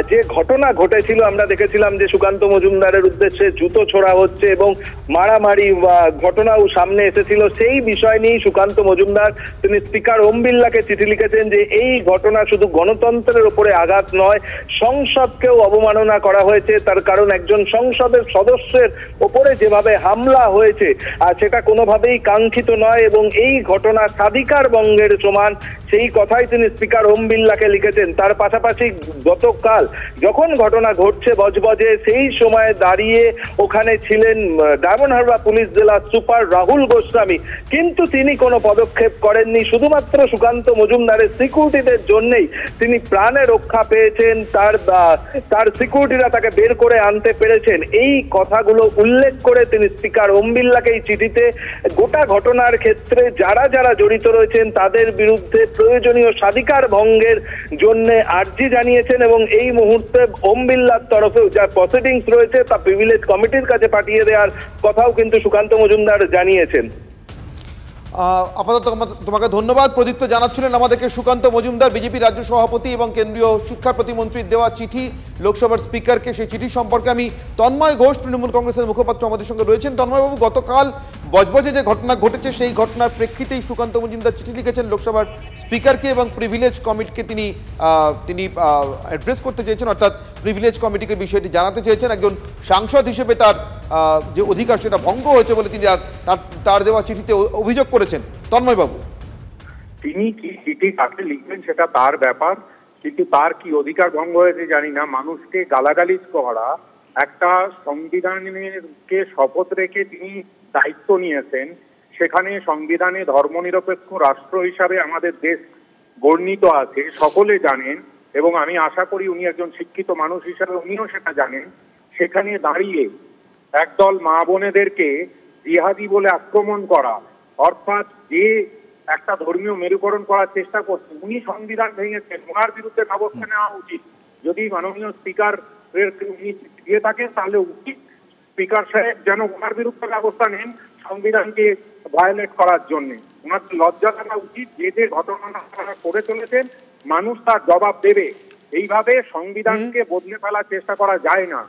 যে ঘটনা ঘটেছিল আমরা দেখেছিলাম যে সুকান্ত মজুমদারের উদ্দেশ্যে জুতো ছোড়া হচ্ছে এবং মারামারি ঘটনাও সামনে এসেছিল। সেই বিষয় নিয়ে সুকান্ত মজুমদার তিনি স্পিকার ওম বিড়লাকে চিঠি লিখেছেন যে এই ঘটনা শুধু গণতন্ত্রের উপরে আঘাত নয়, সংসদকেও অবমাননা করা হয়েছে। তার কারণ একজন সংসদের সদস্যের ওপরে যেভাবে হামলা হয়েছে সেটা কোনোভাবেই কাঙ্ক্ষিত নয় এবং এই ঘটনা স্বাধিকার বঙ্গের সমান। সেই কথাই তিনি স্পিকার ওম বিড়লাকে লিখেছেন। তার পাশাপাশি গতকাল যখন ঘটনা ঘটছে বজবজে, সেই সময় দাঁড়িয়ে ওখানে ছিলেন ডায়মন্ড হারবার পুলিশ জেলা সুপার রাহুল গোস্বামী, কিন্তু তিনি কোনো পদক্ষেপ করেননি। শুধুমাত্র সুকান্ত মজুমদারের সিকিউরিটিদের জন্যই তিনি প্রাণে রক্ষা পেয়েছেন, তার সিকিউরিটিরা তাকে বের করে আনতে পেরেছেন। এই কথাগুলো উল্লেখ করে তিনি স্পিকার ওম বিড়লাকে এই চিঠিতে গোটা ঘটনার ক্ষেত্রে যারা যারা জড়িত রয়েছেন তাদের বিরুদ্ধে প্রয়োজনীয় স্বাধিকার ভঙ্গের জন্য আর্জি জানিয়েছেন, এবং এই মুহূর্তে ওম বিড়লার তরফেও যা প্রসিডিংস রয়েছে তা প্রিভিলেজ কমিটির কাছে পাঠিয়ে দেওয়ার কথাও কিন্তু সুকান্ত মজুমদার জানিয়েছেন। আপাতত তোমাকে ধন্যবাদ। প্রদীপ্ত জানাচ্ছিলেন আমাদেরকে সুকান্ত মজুমদার, বিজেপি রাজ্য সভাপতি এবং কেন্দ্রীয় শিক্ষা প্রতিমন্ত্রীর দেওয়া চিঠি লোকসভার স্পিকারকে। সেই চিঠি সম্পর্কে আমি তন্ময় ঘোষ, তৃণমূল কংগ্রেসের মুখপাত্র, আমাদের সঙ্গে রয়েছেন। তন্ময়বাবু, গতকাল বজবজে যে ঘটনা ঘটেছে সেই ঘটনার প্রেক্ষিতেই সুকান্ত মজুমদার চিঠি লিখেছেন লোকসভার স্পিকারকে এবং প্রিভিলেজ কমিটিকে তিনি অ্যাড্রেস করতে চেয়েছেন, অর্থাৎ প্রিভিলেজ কমিটিকে বিষয়টি জানাতে চেয়েছেন। একজন সাংসদ হিসেবে তার যে অধিকার সেটা ভঙ্গ হয়েছে বলে তিনি তার দেওয়া চিঠিতে অভিযোগ করেছেন। তন্ময়বাবু, তিনি কি চিঠি কাকে লিখবেন সেটা তার ব্যাপার, কিন্তু তার কি অধিকার ভঙ্গ হয়েছে জানি না। মানুষকে গালাগালিজ করা, একটা সংবিধানকে শপথ রেখে তিনি দায়িত্ব নিয়েছেন, সেখানে সংবিধানে ধর্মনিরপেক্ষ রাষ্ট্র হিসাবে আমাদের দেশ বর্ণিত আছে, সকলে জানেন, এবং আমি আশা করি উনি একজন শিক্ষিত মানুষ হিসাবে উনিও সেটা জানেন। সেখানে দাঁড়িয়ে একদল মা বোনেদেরকে জিহাদি বলে আক্রমণ করা, অর্থাৎ যে একটা ধর্মীয় মেরুকরণ করার চেষ্টা করছেন, উনি সংবিধান ভেঙেছেন, ওনার বিরুদ্ধে ব্যবস্থা নেওয়া উচিত। যদি মাননীয় স্পিকার উনি দিয়ে থাকেন তাহলে উচিত স্পিকার সাহেব যেন ওনার বিরুদ্ধে ব্যবস্থা নেন সংবিধানকে ভায়োলেট করার জন্য। ওনার লজ্জা থাকা উচিত। যে যে ঘটনা করে চলেছেন মানুষ তার জবাব দেবে। এইভাবে সংবিধানকে বদলে ফেলার চেষ্টা করা যায় না।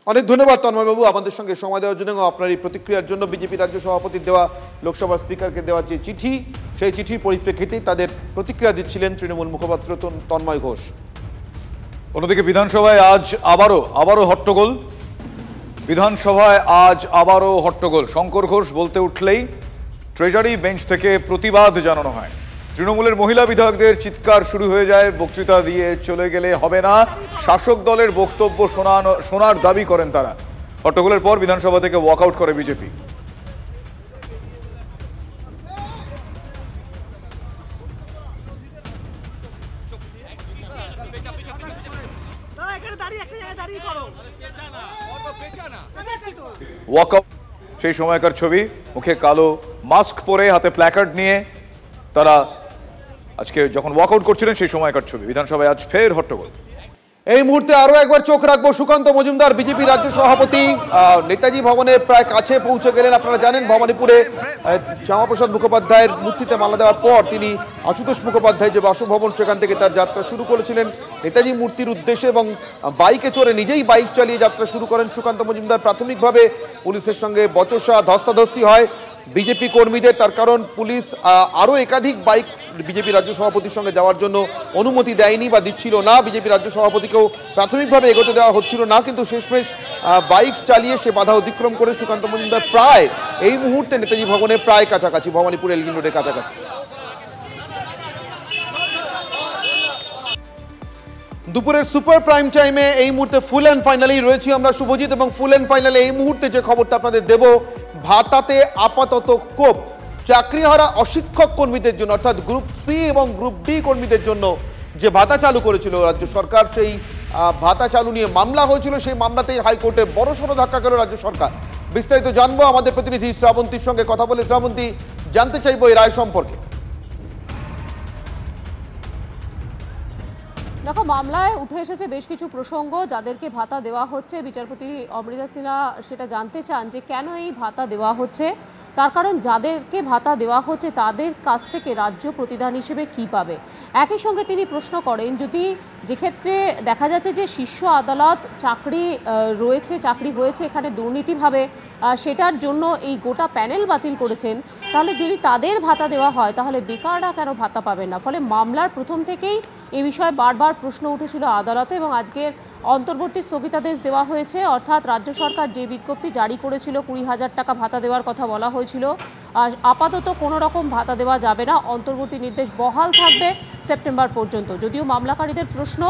অনেক ধন্যবাদ তন্ময়বাবু আমাদের সঙ্গে সময় দেওয়ার জন্য এবং আপনার এই প্রতিক্রিয়ার জন্য। বিজেপি রাজ্য সভাপতির দেওয়া লোকসভার স্পিকারকে দেওয়া যে চিঠি, সেই চিঠির পরিপ্রেক্ষিতেই তাদের প্রতিক্রিয়া দিচ্ছিলেন তৃণমূল মুখপাত্র তন্ময় ঘোষ। অন্যদিকে বিধানসভায় আজ আবারও হট্টগোল। বিধানসভায় আজ আবারও হট্টগোল। শঙ্কর ঘোষ বলতে উঠলেই ট্রেজারি বেঞ্চ থেকে প্রতিবাদ জানানো হয়। তৃণমূলের মহিলা বিধায়কদের চিৎকার শুরু হয়ে যায়, বক্তৃতা দিয়ে চলে গেলে হবে না, শাসক দলের বক্তব্য শোনার দাবি করেন তারা। হট্টগোলের পর বিধানসভা থেকে ওয়াকআউট করে বিজেপি। ওয়াকআউট সেই সময়কার ছবি, মুখে কালো মাস্ক পরে হাতে প্ল্যাকার্ড নিয়ে তারা আজকে যখন ওয়াকআউট করছিলেন সেই সময়কার ছবি। বিধানসভায় আজ ফের হট্টগোল। এই মুহূর্তে আরো একবার চোখ রাখবো সুকান্ত মজুমদার, বিজেপি রাজ্য সভাপতি, নেতাজি ভবনের প্রায় কাছে পৌঁছে গেলেন। আপনারা জানেন ভবানীপুরে শ্যামাপ্রসাদ মুখোপাধ্যায়ের মূর্তিতে মালা দেওয়ার পর তিনি আশুতোষ মুখোপাধ্যায় যে বাসভবন সেখান থেকে তার যাত্রা শুরু করেছিলেন নেতাজি মূর্তির উদ্দেশ্যে, এবং বাইকে চড়ে নিজেই বাইক চালিয়ে যাত্রা শুরু করেন সুকান্ত মজুমদার। প্রাথমিকভাবে পুলিশের সঙ্গে বচসা ধস্তাধস্তি হয় বিজেপি কর্মীদের, তার কারণ পুলিশ আরও একাধিক বাইক বিজেপি রাজ্য সভাপতির সঙ্গে যাওয়ার জন্য অনুমতি দেয়নি বা দিচ্ছিল না। বিজেপি রাজ্য সভাপতিকেও প্রাথমিকভাবে এগোতে দেওয়া হচ্ছিল না, কিন্তু শেষমেশ বাইক চালিয়ে সে বাধা অতিক্রম করে সুকান্ত মজুমদার প্রায় এই মুহূর্তে নেতাজি ভবনের প্রায় কাছাকাছি, ভবানীপুর এলগিন রোডের কাছাকাছি। দুপুরের সুপার প্রাইম টাইমে এই মুহূর্তে ফুল অ্যান্ড ফাইনালেই রয়েছি আমরা শুভজিৎ, এবং ফুল অ্যান্ড ফাইনালে এই মুহূর্তে যে খবরটা আপনাদের দেব, ভাতাতে আপাতত কোপ। চাকরিহারা অশিক্ষক কর্মীদের জন্য, অর্থাৎ গ্রুপ সি এবং গ্রুপ ডি কর্মীদের জন্য যে ভাতা চালু করেছিল রাজ্য সরকার, সেই ভাতা চালু নিয়ে মামলা হয়েছিল। সেই মামলাতেই হাইকোর্টে বড়সড় ধাক্কা গেল রাজ্য সরকার। বিস্তারিত জানবো আমাদের প্রতিনিধি শ্রাবন্তীর সঙ্গে কথা বলে। শ্রাবন্তী, জানতে চাইবো এই রায় সম্পর্কে। দেখো, মামলায় উঠে এসেছে বেশ কিছু প্রসঙ্গ যাদেরকে ভাতা দেওয়া হচ্ছে। বিচারপতি অমৃতা সিনহা সেটা জানতে চান যে কেন এই ভাতা দেওয়া হচ্ছে। তার কারণ যাদেরকে ভাতা দেওয়া হচ্ছে তাদের কাছ থেকে রাজ্য প্রতিদান হিসেবে কী পাবে। একই সঙ্গে তিনি প্রশ্ন করেন, যদি যেক্ষেত্রে দেখা যাচ্ছে যে শীর্ষ আদালত চাকরি হয়েছে এখানে দুর্নীতিভাবে, সেটার জন্য এই গোটা প্যানেল বাতিল করেছেন, তাহলে যদি তাদের ভাতা দেওয়া হয় তাহলে বেকাররা কেন ভাতা পাবেন না। ফলে মামলার প্রথম থেকেই এ বিষয়ে বারবার প্রশ্ন উঠেছিল আদালতে, এবং আজকের অন্তর্বর্তী স্থগিতাদেশ দেওয়া হয়েছে, অর্থাৎ রাজ্য সরকার যে বিজ্ঞপ্তি জারি করেছিল 20,000 টাকা ভাতা দেওয়ার কথা বলা হয়েছিল, আর আপাতত কোনো রকম ভাতা দেওয়া যাবে না। অন্তর্বর্তী নির্দেশ বহাল থাকবে সেপ্টেম্বর পর্যন্ত। যদিও মামলাকারীদের প্রশ্ন,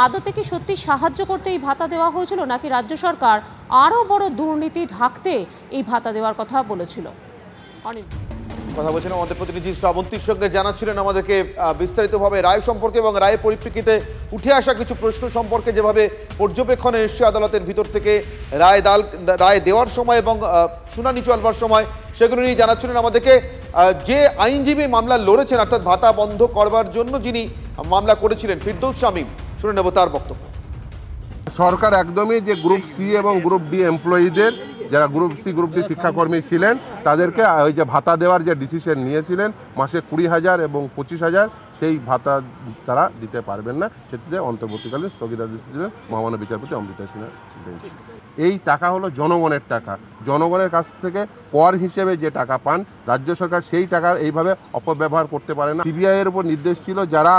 আদতে কি সত্যি সাহায্য করতে এই ভাতা দেওয়া হয়েছিল, নাকি রাজ্য সরকার আরও বড় দুর্নীতি ঢাকতে এই ভাতা দেওয়ার কথা বলেছিল। কথা বলছিলাম আমাদের প্রতিনিধি শ্রাবন্তীর সঙ্গে, জানাচ্ছিলেন আমাদেরকে বিস্তারিতভাবে রায় সম্পর্কে এবং রায়ের পরিপ্রেক্ষিতে উঠে আসা কিছু প্রশ্ন সম্পর্কে, যেভাবে পর্যবেক্ষণে এসছে আদালতের ভিতর থেকে রায় দেওয়ার সময় এবং শুনানি চলবার সময়, সেগুলো নিয়ে জানাচ্ছিলেন আমাদেরকে যে আইনজীবী মামলা লড়েছেন, অর্থাৎ ভাতা বন্ধ করবার জন্য যিনি মামলা করেছিলেন ফিরদৌস শামীম। শুনে নেব তার বক্তব্য। সরকার একদমই যে গ্রুপ সি এবং গ্রুপ ডি এমপ্লয়িদের, যারা গ্রুপ সি গ্রুপ ডি শিক্ষাকর্মী ছিলেন, তাদেরকে ওই যে ভাতা দেওয়ার যে ডিসিশন নিয়েছিলেন মাসে 20,000 এবং 25,000, সেই ভাতা তারা দিতে পারবেন না। সেটিতে অন্তর্বর্তীকালীন স্থগিতাদেশ দিলেন মহামান্য বিচারপতি অমৃতা সিনহা। এই টাকা হলো জনগণের টাকা, জনগণের কাছ থেকে কর হিসেবে যে টাকা পান রাজ্য সরকার, সেই টাকা এইভাবে অপব্যবহার করতে পারে না। সিবিআই এর উপর নির্দেশ ছিল, যারা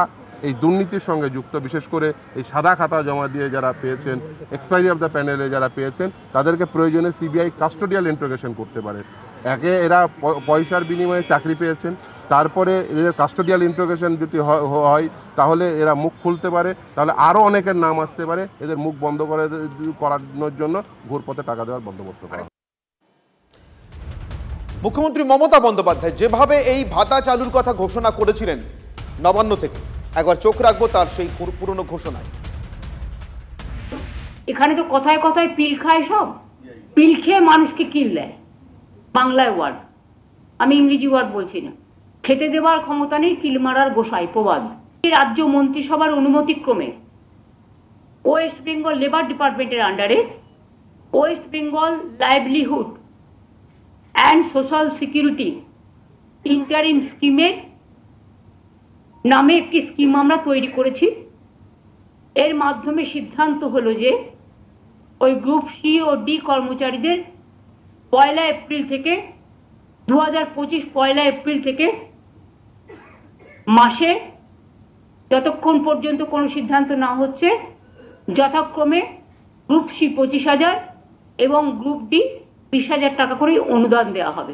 এই দুর্নীতির সঙ্গে যুক্ত, বিশেষ করে এই সাদা খাতা জমা দিয়ে যারা পেয়েছেন, এক্সপায়ারি অফ দ্য প্যানেলে যারা পেয়েছেন, তাদেরকে প্রয়োজনে সিবিআই কাস্টোডিয়াল ইন্টারোগেশন করতে পারে। একে এরা পয়সার বিনিময়ে চাকরি পেয়েছেন, তারপরে এদের কাস্টোডিয়াল ইন্টারোগেশন যদি হয় তাহলে এরা মুখ খুলতে পারে, তাহলে আরও অনেকের নাম আসতে পারে। এদের মুখ বন্ধ করানোর জন্য ঘুরপথে টাকা দেওয়ার বন্দোবস্ত করা। মুখ্যমন্ত্রী মমতা বন্দ্যোপাধ্যায় যেভাবে এই ভাতা চালুর কথা ঘোষণা করেছিলেন নবান্ন থেকে, একবার চোখ রাখবো তার সেই পুরনো ঘোষণায়। এখানে তো কথায় কথায় পিল খায়, সব পিল খেয়ে মানুষকে কিল দেয়। বাংলায় ওয়ার্ড, আমি ইংরেজি ওয়ার্ড বলছি না। খেতে দেওয়ার ক্ষমতা নেই, কিল মারার গোসাই প্রবাদ। রাজ্য মন্ত্রিসভার অনুমতিক্রমে ওয়েস্ট বেঙ্গল লেবার ডিপার্টমেন্টের আন্ডারে West Bengal livelihood and social security interim স্কিমের নামে একটি স্কিম আমরা তৈরি করেছি। এর মাধ্যমে সিদ্ধান্ত হলো যে ওই গ্রুপ সি ও ডি কর্মচারীদের 1 এপ্রিল থেকে 2025 1 এপ্রিল থেকে মাসে যতক্ষণ পর্যন্ত কোনো সিদ্ধান্ত না হচ্ছে, যথাক্রমে গ্রুপ সি 25,000 এবং গ্রুপ ডি 20,000 টাকা করে অনুদান দেওয়া হবে।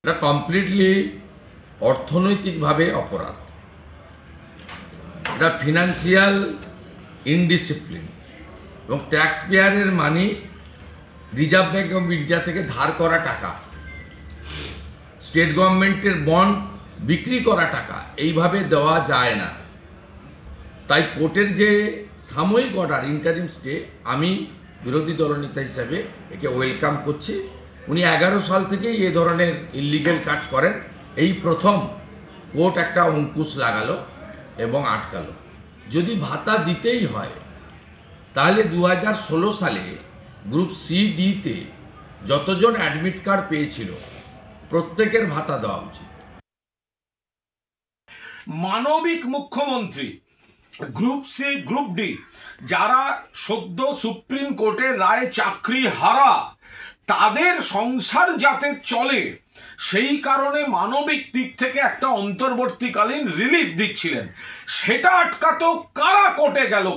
এটা কমপ্লিটলি অর্থনৈতিকভাবে অপরাধ, এটা ফিনান্সিয়াল ইনডিসিপ্লিন এবং ট্যাক্স পেয়ারের মানি, রিজার্ভ ব্যাঙ্ক অফ ইন্ডিয়া থেকে ধার করা টাকা, স্টেট গভর্নমেন্টের বন্ড বিক্রি করা টাকা এইভাবে দেওয়া যায় না। তাই কোর্টের যে সাময়িক অর্ডার, ইন্টারিম স্টে, আমি বিরোধী দলনেতা হিসাবে একে ওয়েলকাম করছি। উনি 11 সাল থেকেই এ ধরনের ইলিগ্যাল কাজ করেন, এই প্রথম কোর্ট একটা অঙ্কুশ লাগালো এবং আটকালো। যদি ভাতা দিতেই হয় তাহলে 2016 সালে গ্রুপ সি ডিতে যতজন অ্যাডমিট কার্ড পেয়েছিল প্রত্যেকের ভাতা দেওয়া উচিত। মানবিক মুখ্যমন্ত্রী গ্রুপ সি গ্রুপ ডি যারা সদ্য সুপ্রিম কোর্টের রায়ে চাকরি হারা, তাদের সংসার যাতে চলে সেই কারণে মানবিক দিক থেকে একটা অন্তর্বর্তীকালীন রিলিফ দিচ্ছিলেন। সেটা আটকাতো কারা কোর্টে গেল,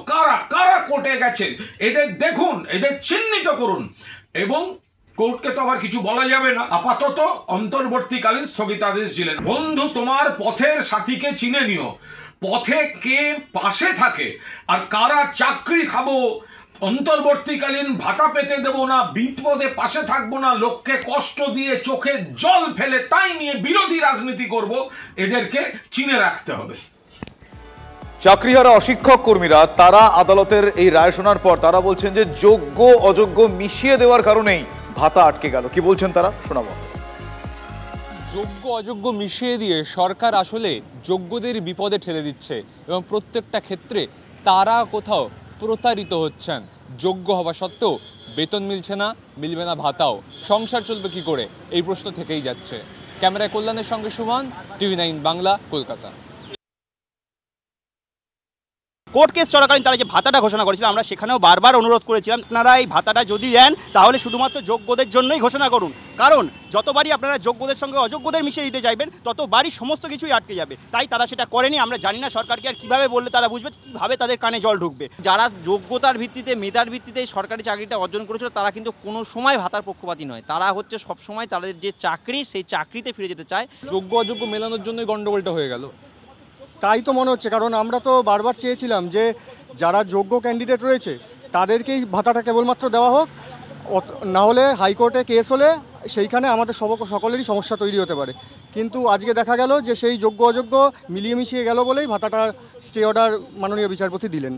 কারা কোর্টে গেছে, এদের দেখুন, এদের চিহ্নিত করুন। এবং কোর্টকে তো আবার কিছু বলা যাবে না, আপাতত অন্তর্বর্তীকালীন স্থগিতাদেশ দিলেন। বন্ধু, তোমার পথের সাথীকে চিনে নিও, পথে কে পাশে থাকে আর কারা চাকরি খাবো, অন্তর্বর্তীকালীন ভাতা পেতে দেব না, বিপদে পাশে থাকবো না, লোককে কষ্ট দিয়ে চোখে জল ফেলে তাই নিয়ে বিরোধী রাজনীতি করব, এদেরকে চিনে রাখতে হবে। চাকরিহারা অশিক্ষক কর্মীরা তারা আদালতের এই রায় শোনার পর তারা বলছেন যে যোগ্য অযোগ্য মিশিয়ে দেওয়ার কারণেই ভাতা আটকে গেল। কি বলছেন তারা, শোনাবো। যোগ্য অযোগ্য মিশিয়ে দিয়ে সরকার আসলে যোগ্যদের বিপদে ঠেলে দিচ্ছে এবং প্রত্যেকটা ক্ষেত্রে তারা কোথাও প্রতারিত হচ্ছেন। যোগ্য হওয়া সত্ত্বেও বেতন মিলছে না, মিলবে না ভাতাও, সংসার চলবে কি করে, এই প্রশ্ন থেকেই যাচ্ছে। ক্যামেরায় কল্যাণের সঙ্গে সুমন, টিভি9 বাংলা, কলকাতা। কোর্ট কেস চলাকালীন তারা যে ভাতাটা ঘোষণা করেছিল, আমরা সেখানেও বারবার অনুরোধ করেছিলাম আপনারা এই ভাতাটা যদি দেন তাহলে শুধুমাত্র যোগ্যদের জন্যই ঘোষণা করুন, কারণ যতবারই আপনারা যোগ্যদের সঙ্গে অযোগ্যদের মিশিয়ে দিতে চাইবেন ততবারই সমস্ত কিছুই আটকে যাবে। তাই তারা সেটা করেনি। আমরা জানি না সরকারকে আর কীভাবে বললে তারা বুঝবে, কীভাবে তাদের কানে জল ঢুকবে। যারা যোগ্যতার ভিত্তিতে মেধার ভিত্তিতে সরকারি চাকরিটা অর্জন করেছিল তারা কিন্তু কোনো সময় ভাতার পক্ষপাতী নয়। তারা হচ্ছে সবসময় তাদের যে চাকরি সেই চাকরিতে ফিরে যেতে চায়। যোগ্য অযোগ্য মেলানোর জন্যই গন্ডগোলটা হয়ে গেল, তাই তো মনে হচ্ছে। কারণ আমরা তো বারবার চেয়েছিলাম যে যারা যোগ্য ক্যান্ডিডেট রয়েছে তাদেরকেই ভাতাটা কেবলমাত্র দেওয়া হোক, না হলে হাইকোর্টে কেস হলে সেইখানে আমাদের সকলেরই সমস্যা তৈরি হতে পারে। কিন্তু আজকে দেখা গেল যে সেই যোগ্য অযোগ্য মিলিয়ে মিশিয়ে গেল বলেই ভাতাটা স্টে অর্ডার মাননীয় বিচারপতি দিলেন।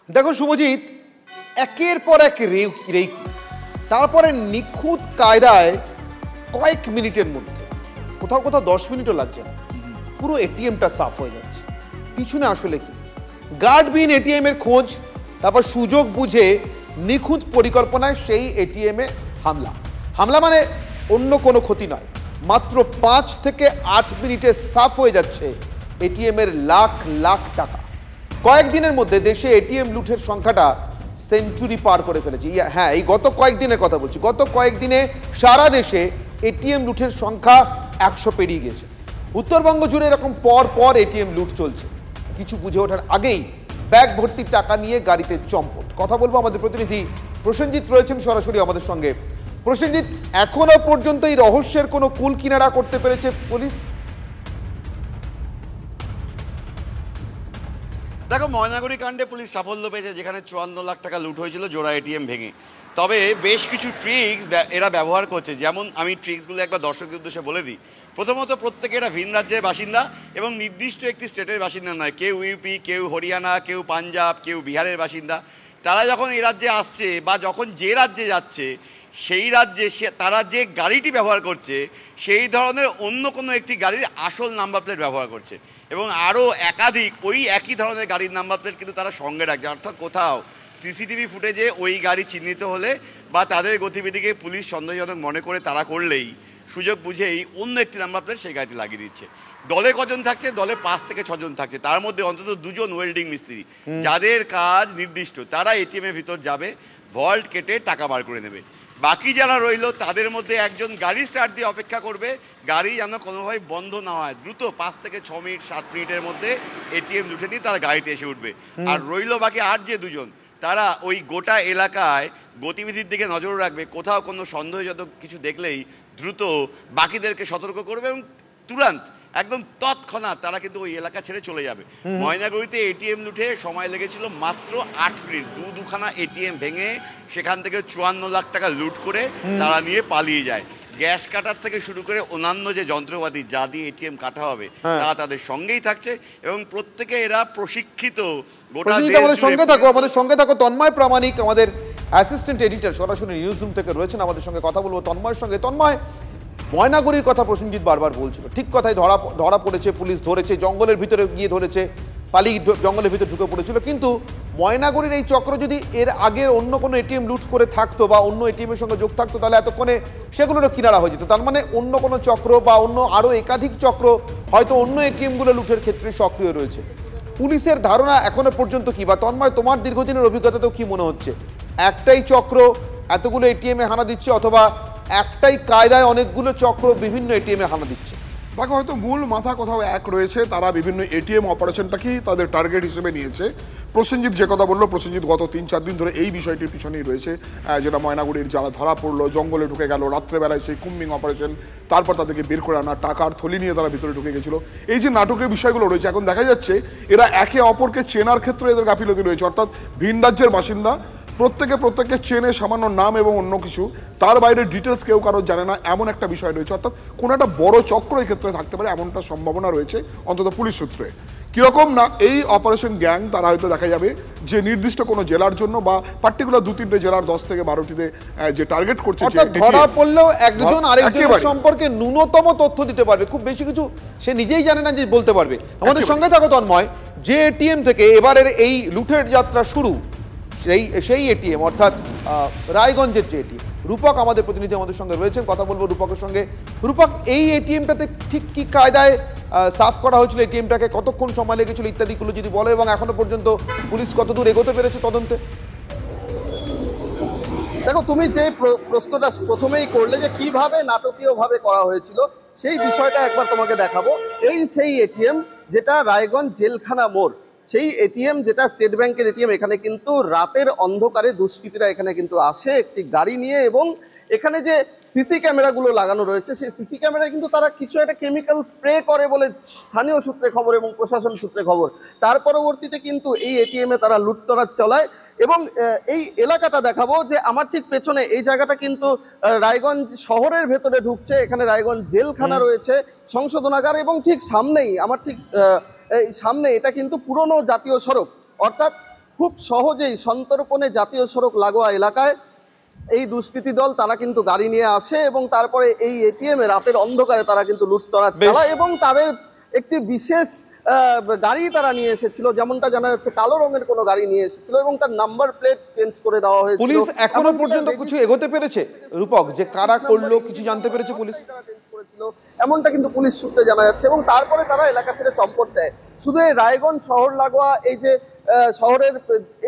দেখো শুভজিৎ, একের পর এক রেকি, তারপরে নিখুঁত কায়দায় কয়েক মিনিটের মধ্যে, কোথাও কোথাও 10 মিনিটও লাগছে না, পুরো এটিএমটা সাফ হয়ে যাচ্ছে। পিছনে আসলে কি? গার্ডবিহীন এটিএম এর খোঁজ, তারপর সুযোগ বুঝে নিখুঁত পরিকল্পনায় সেই এটিএমে হামলা মানে অন্য কোনো ক্ষতি নয়, মাত্র 5 থেকে 8 মিনিটে সাফ হয়ে যাচ্ছে এটিএম এর লাখ লাখ টাকা। কয়েকদিনের মধ্যে দেশে এটিএম লুটের সংখ্যাটা সেঞ্চুরি পার করে ফেলেছে। হ্যাঁ, এই গত কয়েকদিনের কথা বলছি। গত কয়েকদিনে সারা দেশে এটিএম লুটের সংখ্যা 100 পেরিয়ে গেছে। উত্তরবঙ্গ জুড়ে এরকম পর এটিএম লুট চলছে। কিছু বুঝে ওঠার আগেই ব্যাগ ভর্তি টাকা নিয়ে গাড়িতে চম্পট। কথা বলবো আমাদের প্রতিনিধি প্রসেনজিৎ রয়েছেন সরাসরি আমাদের সঙ্গে। প্রসেনজিৎ, এখনো পর্যন্ত এই রহস্যের কোনো কুল কিনারা করতে পেরেছে পুলিশ? দেখো, ময়নাগুড়ি কাণ্ডে পুলিশ সাফল্য পেয়েছে, যেখানে 54 লাখ টাকা লুট হয়েছিল জোড়া এটিএম ভেঙে। তবে বেশ কিছু ট্রিক্স এরা ব্যবহার করছে, যেমন আমি ট্রিক্সগুলো একবার দর্শকদের উদ্দেশ্যে বলে দিই। প্রথমত, প্রত্যেকে এরা ভিন রাজ্যের বাসিন্দা এবং নির্দিষ্ট একটি স্টেটের বাসিন্দা নয়। কেউ ইউপি, কেউ হরিয়ানা, কেউ পাঞ্জাব, কেউ বিহারের বাসিন্দা। তারা যখন এই রাজ্যে আসছে বা যখন যে রাজ্যে যাচ্ছে সেই রাজ্যে তারা যে গাড়িটি ব্যবহার করছে সেই ধরনের অন্য কোনো একটি গাড়ির আসল নাম্বার প্লেট ব্যবহার করছে এবং আরও একাধিক ওই একই ধরনের গাড়ির নাম্বার প্লেট কিন্তু তারা সঙ্গে রাখছে। অর্থাৎ কোথাও সিসিটিভি ফুটেজে ওই গাড়ি চিহ্নিত হলে বা তাদের গতিবিধিকে পুলিশ সন্দেহজনক মনে করে তারা করলেই সুযোগ বুঝেই অন্য একটি নাম্বার প্লেট সেই গাড়িতে লাগিয়ে দিচ্ছে। দলে কজন থাকছে? দলে 5 থেকে 6 জন থাকছে। তার মধ্যে অন্তত 2 জন ওয়েল্ডিং মিস্ত্রি, যাদের কাজ নির্দিষ্ট। তারা এটিএমের ভিতর যাবে, ভল্ট কেটে টাকা বার করে নেবে। বাকি যারা রইল তাদের মধ্যে একজন গাড়ি স্টার্ট দিয়ে অপেক্ষা করবে, গাড়ি যেন কোনোভাবে বন্ধ না হয়। দ্রুত 5 থেকে 6 মিনিট 7 মিনিটের মধ্যে এটিএম লুটে নিয়ে তারা গাড়িতে এসে উঠবে। আর রইল বাকি আর যে 2 জন, তারা ওই গোটা এলাকায় গতিবিধির দিকে নজর রাখবে। কোথাও কোনো সন্দেহজনক কিছু দেখলেই দ্রুত বাকিদেরকে সতর্ক করবে এবং তুরন্ত একদম তৎক্ষণাৎ তারা কিন্তু ওই এলাকা ছেড়ে চলে যাবে। ময়নাগুড়িতে এটিএম লুটে সময় লেগেছিল মাত্র 8 মিনিট। দুখানা এটিএম ভেঙে সেখান থেকে 54 লাখ টাকা লুট করে তারা নিয়ে পালিয়ে যায়। গ্যাস কাটার থেকে শুরু করে অন্যান্য যে যন্ত্রপাতি যা দিয়ে এটিএম কাটা হবে তারা তাদের সঙ্গেই থাকছে এবং প্রত্যেকে এরা প্রশিক্ষিত। আমাদের সঙ্গে থাকো তন্ময় প্রামাণিক, আমাদের অ্যাসিস্ট্যান্ট এডিটর, সরাসরি নিউজ রুম থেকে রয়েছেন, আমাদের সঙ্গে কথা বলবো তন্ময়ের সঙ্গে। তন্ময়, ময়নাগুড়ির কথা প্রসেনজিৎ বারবার বলছিল, ঠিক কথাই ধরা পড়েছে, পুলিশ ধরেছে, জঙ্গলের ভিতরে গিয়ে ধরেছে, পালিয়ে জঙ্গলের ভিতরে ঢুকে পড়েছিল। কিন্তু ময়নাগুড়ির এই চক্র যদি এর আগের অন্য কোনো এটিএম লুট করে থাকতো বা অন্য এটিএমের সঙ্গে যোগ থাকতো তাহলে এতক্ষণে সেগুলোরও কিনারা হয়ে যেত। তার মানে অন্য কোনো চক্র বা অন্য আরও একাধিক চক্র হয়তো অন্য এটিএমগুলো লুটের ক্ষেত্রে সক্রিয় রয়েছে। পুলিশের ধারণা এখনো পর্যন্ত কি, বা তন্ময় তোমার দীর্ঘদিনের অভিজ্ঞতাতেও কি মনে হচ্ছে? একটাই চক্র এতগুলো এটিএমে হানা দিচ্ছে, অথবা একটাই কায়দায় অনেকগুলো চক্র বিভিন্ন এটিএমে হানা দিচ্ছে? দেখো, হয়তো মূল মাথা কোথাও এক রয়েছে, তারা বিভিন্ন এটিএম অপারেশনটাকেই তাদের টার্গেট হিসেবে নিয়েছে। প্রসেনজিৎ যে কথা বললো, প্রসেনজিৎ গত 3-4 দিন ধরে এই বিষয়টির পিছনেই রয়েছে, যেটা ময়নাগুড়ির যারা ধরা পড়লো, জঙ্গলে ঢুকে গেল, রাত্রেবেলায় সেই কুম্বিং অপারেশন, তারপর তাদেরকে বের করে আনা, টাকার থলি নিয়ে তারা ভিতরে ঢুকে গেছিলো। এই যে নাটকের বিষয়গুলো রয়েছে, এখন দেখা যাচ্ছে এরা একে অপরকে চেনার ক্ষেত্রে এদের গাফিলতি রয়েছে। অর্থাৎ ভিন রাজ্যের বাসিন্দা, প্রত্যেকে চেনে সামান্য নাম এবং অন্য কিছু, তার বাইরে ডিটেলস কেউ কারো জানে না, এমন একটা বিষয় রয়েছে। অর্থাৎ কোনো একটা বড় চক্র এই ক্ষেত্রে থাকতে পারে, এমনটা সম্ভাবনা রয়েছে অন্তত পুলিশ সূত্রে। কিরকম না, এই অপারেশন গ্যাং তারা হয়তো দেখা যাবে যে নির্দিষ্ট কোনো জেলার জন্য বা পার্টিকুলার 2-3টে জেলার 10 থেকে 12টিতে যে টার্গেট করছে, ধরা পড়লেও একজন আরেকজনের সম্পর্কে ন্যূনতম তথ্য দিতে পারবে, খুব বেশি কিছু সে নিজেই জানে না যে বলতে পারবে। আমাদের সঙ্গে থাকো তন্ময়, যে এটিএম থেকে এবারের এই লুটের যাত্রা শুরু, সেই এটিএম অর্থাৎ রায়গঞ্জের যে এটিএম, রূপক আমাদের প্রতিনিধি আমাদের সঙ্গে রয়েছেন, কথা বলবো রূপকের সঙ্গে। রূপক, এই এটিএমটাতে ঠিক কি কায়দায় সাফ করা হয়েছিল, এটিএমটাকে কতক্ষণ সময় লেগেছিল ইত্যাদিগুলো যদি বলো, এবং এখনো পর্যন্ত পুলিশ কতদূর এগোতে পেরেছে তদন্তে? দেখো, তুমি যে প্রশ্নটা প্রথমেই করলে যে কিভাবে নাটকীয়ভাবে করা হয়েছিল, সেই বিষয়টা একবার তোমাকে দেখাবো। এই সেই এটিএম যেটা রায়গঞ্জ জেলখানা মোড়, সেই এটিএম যেটা স্টেট ব্যাংকের এটিএম। এখানে কিন্তু রাতের অন্ধকারে দুষ্কৃতীরা এখানে কিন্তু আসে একটি গাড়ি নিয়ে, এবং এখানে যে সিসি ক্যামেরাগুলো লাগানো রয়েছে, সেই সিসি ক্যামেরায় কিন্তু তারা কিছু একটা কেমিক্যাল স্প্রে করে বলে স্থানীয় সূত্রে খবর এবং প্রশাসন সূত্রে খবর। তার পরবর্তীতে কিন্তু এই এটিএমে তারা লুটতরাজ চালায়। এবং এই এলাকাটা দেখাবো যে আমার ঠিক পেছনে এই জায়গাটা কিন্তু রায়গঞ্জ শহরের ভেতরে ঢুকছে। এখানে রায়গঞ্জ জেলখানা রয়েছে, সংশোধনাগার, এবং ঠিক সামনেই আমার ঠিক এই সামনে এটা কিন্তু পুরনো জাতীয় সড়ক, অর্থাৎ খুব সহজেই সন্তর্পণে জাতীয় সড়ক লাগোয়া এলাকায় এই দুষ্কৃতী দল তারা কিন্তু গাড়ি নিয়ে আসে, এবং তারপরে এই এটিএমে রাতের অন্ধকারে তারা কিন্তু লুটতরাজ চালায়। এবং তাদের একটি বিশেষ গাড়ি তারা নিয়ে এসেছিল, যেমনটা জানা যাচ্ছে কালো রঙের কোনো গাড়ি নিয়ে এসেছিল, এবং তার নাম্বার প্লেট চেঞ্জ করে দেওয়া হয়েছিল। পুলিশ এখনো পর্যন্ত কিছু এগোতে পেরেছে রূপক, যে কারা করলো কিছু জানতে পেরেছে পুলিশ? এমনটা কিন্তু পুলিশ সূত্রে জানা যাচ্ছে, এবং তারপরে তারা এলাকা ছেড়ে চম্পট দেয়। শুধু এই রায়গঞ্জ শহর লাগোয়া এই যে শহরের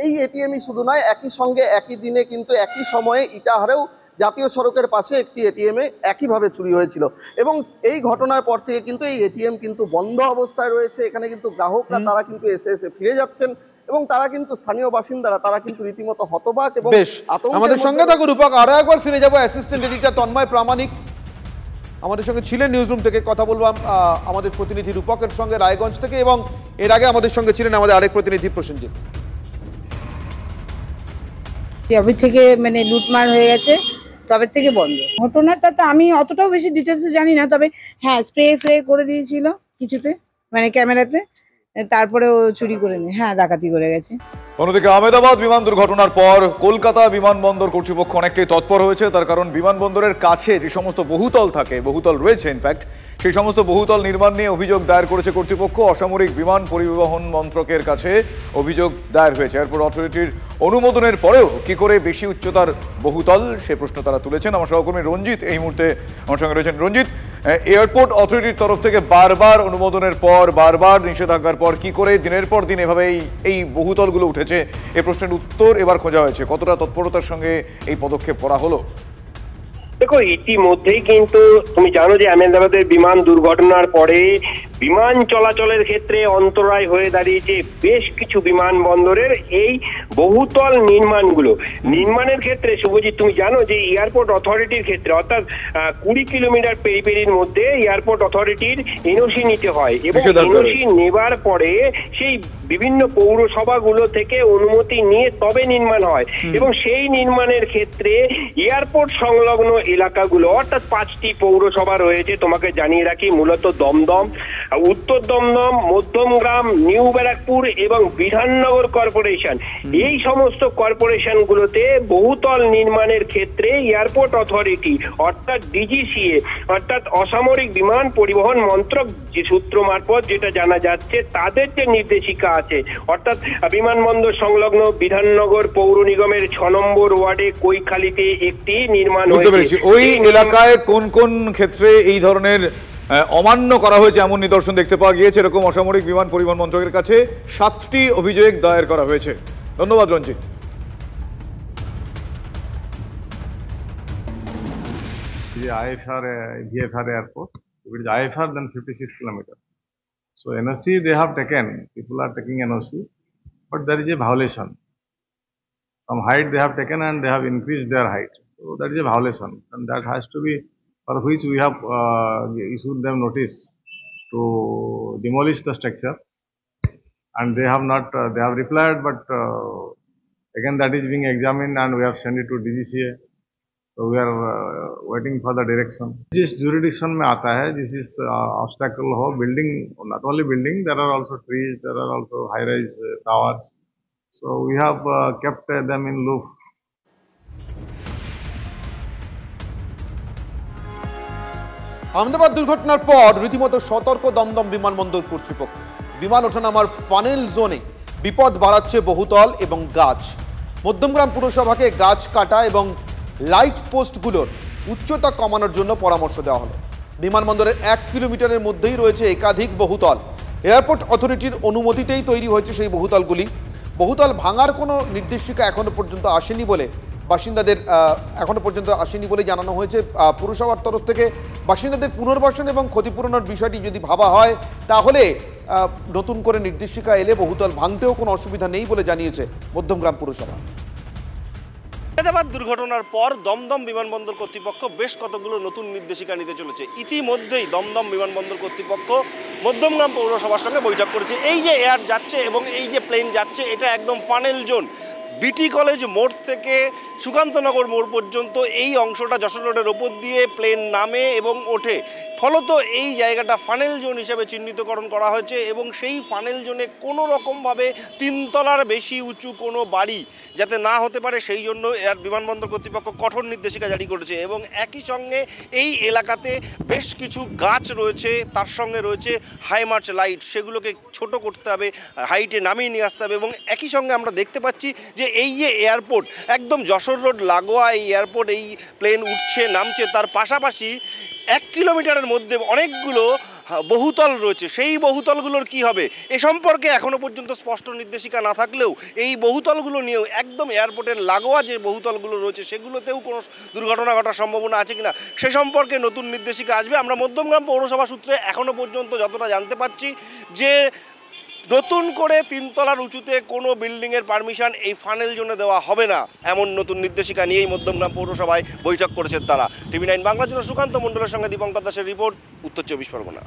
এই এটিএমই শুধু নয়, একই সঙ্গে একই দিনে কিন্তু একই সময়ে ইটাহারেও জাতীয় সড়কের পাশে একটি এটিএমে একইভাবে চুরি হয়েছিল। এবং এই ঘটনার পর থেকে কিন্তু এই এটিএম কিন্তু বন্ধ অবস্থায় রয়েছে। এখানে কিন্তু গ্রাহকরা তারা কিন্তু এসে ফিরে যাচ্ছেন, এবং তারা কিন্তু স্থানীয় বাসিন্দারা তারা কিন্তু রীতিমতো হতবাক এবং আমাদের সঙ্গে থাকো রূপক। আরো একবার ফিরে যাবো অ্যাসিস্ট্যান্ট এডিটর তন্ময় প্রামাণিক আমাদের সঙ্গে ছিলেন নিউজরুম থেকে। কথা বললাম আমাদের প্রতিনিধি রূপকের সঙ্গে রায়গঞ্জ থেকে, এবং এর আগে আমাদের সঙ্গে ছিলেন আমাদের আরেক প্রতিনিধি প্রসেনজিৎ। যবে থেকে মানে লুটমার হয়ে গেছে তবে থেকে বন্ধ। ঘটনাটা তো আমি অতটাও বেশি ডিটেলসে জানি না, তবে হ্যাঁ স্প্রে করে দিয়েছিল কিছুতে, মানে ক্যামেরাতে, তারপরে ও চুরি করে নিয়ে ডাকাতি করে গেছে। অন্যদিকে আহমেদাবাদ বিমান দুর্ঘটনার পর কলকাতা বিমানবন্দর কর্তৃপক্ষ অনেকটাই তৎপর হয়েছে। তার কারণ বিমানবন্দরের কাছে যে সমস্ত বহুতল থাকে, বহুতল রয়েছে ইনফ্যাক্ট, সেই সমস্ত বহুতল নির্মাণ নিয়ে অভিযোগ দায়ের করেছে কর্তৃপক্ষ। অসামরিক বিমান পরিবহন মন্ত্রকের কাছে অভিযোগ দায়ের হয়েছে। এয়ারপোর্ট অথরিটির অনুমোদনের পরেও কি করে বেশি উচ্চতার বহুতল, সে প্রশ্ন তারা তুলেছেন। আমার সহকর্মী রঞ্জিত এই মুহূর্তে আমার সঙ্গে রয়েছেন। রঞ্জিত, এয়ারপোর্ট অথরিটির তরফ থেকে বারবার অনুমোদনের পর, বারবার নিষেধাজ্ঞার পর কি করে দিনের পর দিন এভাবে এই বহুতলগুলো উঠেছে, এই প্রশ্নের উত্তর এবার খোঁজা হয়েছে। কতটা তৎপরতার সঙ্গে এই পদক্ষেপ করা হলো? দেখো, ইতিমধ্যেই কিন্তু তুমি জানো যে আহমেদাবাদের বিমান দুর্ঘটনার পরে বিমান চলাচলের ক্ষেত্রে অন্তরায় হয়ে দাঁড়িয়েছে বেশ কিছু বিমানবন্দরের এই বহুতল নির্মাণের ক্ষেত্রে। শুভজিৎ, তুমি জানো যে এয়ারপোর্ট অথরিটির ক্ষেত্রে অর্থাৎ 20 কিলোমিটার পেরিফেরির মধ্যে এয়ারপোর্ট অথরিটির এনওসি নিতে হয়, এবং এনওসি নেবার পরে সেই বিভিন্ন পৌরসভাগুলো থেকে অনুমতি নিয়ে তবে নির্মাণ হয়। এবং সেই নির্মাণের ক্ষেত্রে এয়ারপোর্ট সংলগ্ন এলাকাগুলো অর্থাৎ 5টি পৌরসভা রয়েছে, তোমাকে জানিয়ে রাখি, মূলত দমদম, উত্তর দমদম, মধ্যমগ্রাম, নিউ ব্যারাকপুর এবং বিধাননগর কর্পোরেশন। এই সমস্ত কর্পোরেশনগুলোতে বহুতল নির্মাণের ক্ষেত্রে এয়ারপোর্ট অথরিটি অর্থাৎ ডিজিসিএ অর্থাৎ অসামরিক বিমান পরিবহন মন্ত্রক যে সূত্র মারফত যেটা জানা যাচ্ছে, তাদের যে নির্দেশিকা আছে, অর্থাৎ বিমানবন্দর সংলগ্ন বিধাননগর পৌর নিগমের 6 নম্বর ওয়ার্ডে কৈখালিতে একটি নির্মাণ হয়েছে। ওই এলাকায় কোন কোন ক্ষেত্রে এই ধরনের অমান্য করা হয়েছে এমন নিদর্শন দেখতে পাওয়া গিয়েছে? এরকম অসামরিক বিমান পরিবহন মন্ত্রকের কাছে 7টি অভিযোগ দায়ের করা হয়েছে। ধন্যবাদ রঞ্জিত। IFR, VFR airport. If it is IFR, then 56 kilometers. So NOC they have taken, people are taking NOC, but there is a violation. Some height they have taken and they have increased their height. So that is a violation, and that has to be, for which we have issued them notice to demolish the structure, and they have not, they have replied, but again that is being examined and we have sent it to DGCA. So we are waiting for the direction. This jurisdiction में आता है, this is obstacle हो building, not only building, there are also trees, there are also high-rise towers. So we have kept them in loop. Ahmedabad দুর্ঘটনার পর রীতিমতো সতর্ক দমদম বিমানবন্দর কর্তৃপক্ষ। বিমান ওঠানামার ফানেল জোনে বিপদ বাড়াচ্ছে বহুতল এবং গাছ। মধ্যমগ্রাম পুরসভাকে গাছ কাটা এবং লাইট পোস্টগুলোর উচ্চতা কমানোর জন্য পরামর্শ দেওয়া হলো। বিমানবন্দরের 1 কিলোমিটারের মধ্যেই রয়েছে একাধিক বহুতল। এয়ারপোর্ট অথরিটির অনুমতিতেই তৈরি হয়েছে সেই বহুতলগুলি। বহুতল ভাঙার কোনো নির্দেশিকা এখনো পর্যন্ত আসেনি বলে বাসিন্দাদের জানানো হয়েছে। পুরসভার তরফ থেকে বাসিন্দাদের পুনর্বাসন এবং ক্ষতিপূরণের বিষয়টি যদি ভাবা হয় তাহলে নতুন করে নির্দেশিকা এলে বহুতল ভাঙতেও কোনো অসুবিধা নেই বলে জানিয়েছে মধ্যমগ্রাম পুরসভা। হায়দ্রাবাদ দুর্ঘটনার পর দমদম বিমানবন্দর কর্তৃপক্ষ বেশ কতগুলো নতুন নির্দেশিকা নিতে চলেছে। ইতিমধ্যেই দমদম বিমানবন্দর কর্তৃপক্ষ মধ্যমগ্রাম পৌরসভার সঙ্গে বৈঠক করেছে। এই যে এয়ার যাচ্ছে এবং এই যে প্লেন যাচ্ছে, এটা একদম ফানেল জোন। বিটি কলেজ মোড় থেকে সুকান্তনগর মোড় পর্যন্ত এই অংশটা যশোর রোডের ওপর দিয়ে প্লেন নামে এবং ওঠে। ফলত এই জায়গাটা ফানেল জোন হিসেবে চিহ্নিতকরণ করা হয়েছে এবং সেই ফানেল জোনে কোনো রকমভাবে 3 তলার বেশি উঁচু কোনো বাড়ি যাতে না হতে পারে সেই জন্য এয়ার বিমানবন্দর কর্তৃপক্ষ কঠোর নির্দেশিকা জারি করেছে। এবং একই সঙ্গে এই এলাকাতে বেশ কিছু গাছ রয়েছে, তার সঙ্গে রয়েছে হাইমার্চ লাইট, সেগুলোকে ছোট করতে হবে, হাইটে নামিয়ে নিয়ে আসতে হবে। এবং একই সঙ্গে আমরা দেখতে পাচ্ছি যে এই যে এয়ারপোর্ট একদম যশোর রোড লাগোয়া এই এয়ারপোর্ট, এই প্লেন উঠছে নামছে, তার পাশাপাশি 1 কিলোমিটারের মধ্যে অনেকগুলো বহুতল রয়েছে। সেই বহুতলগুলোর কি হবে এ সম্পর্কে এখনো পর্যন্ত স্পষ্ট নির্দেশিকা না থাকলেও এই বহুতলগুলো নিয়েও একদম এয়ারপোর্টের লাগোয়া যে বহুতলগুলো রয়েছে সেগুলোতেও কোনো দুর্ঘটনা ঘটার সম্ভাবনা আছে কিনা সে সম্পর্কে নতুন নির্দেশিকা আসবে। আমরা মধ্যমগ্রাম পৌরসভা সূত্রে এখনো পর্যন্ত যতটা জানতে পারছি যে নতুন করে 3 তলার উঁচুতে কোনো বিল্ডিংয়ের পারমিশন এই ফানেল জোনে দেওয়া হবে না, এমন নতুন নির্দেশিকা নিয়েই মধ্যমগ্রাম পৌরসভায় বৈঠক করেছেন তারা। TV9 বাংলার জন্য সুকান্ত মণ্ডলের সঙ্গে দীপঙ্কর দাসের রিপোর্ট, উত্তর 24 পরগনা।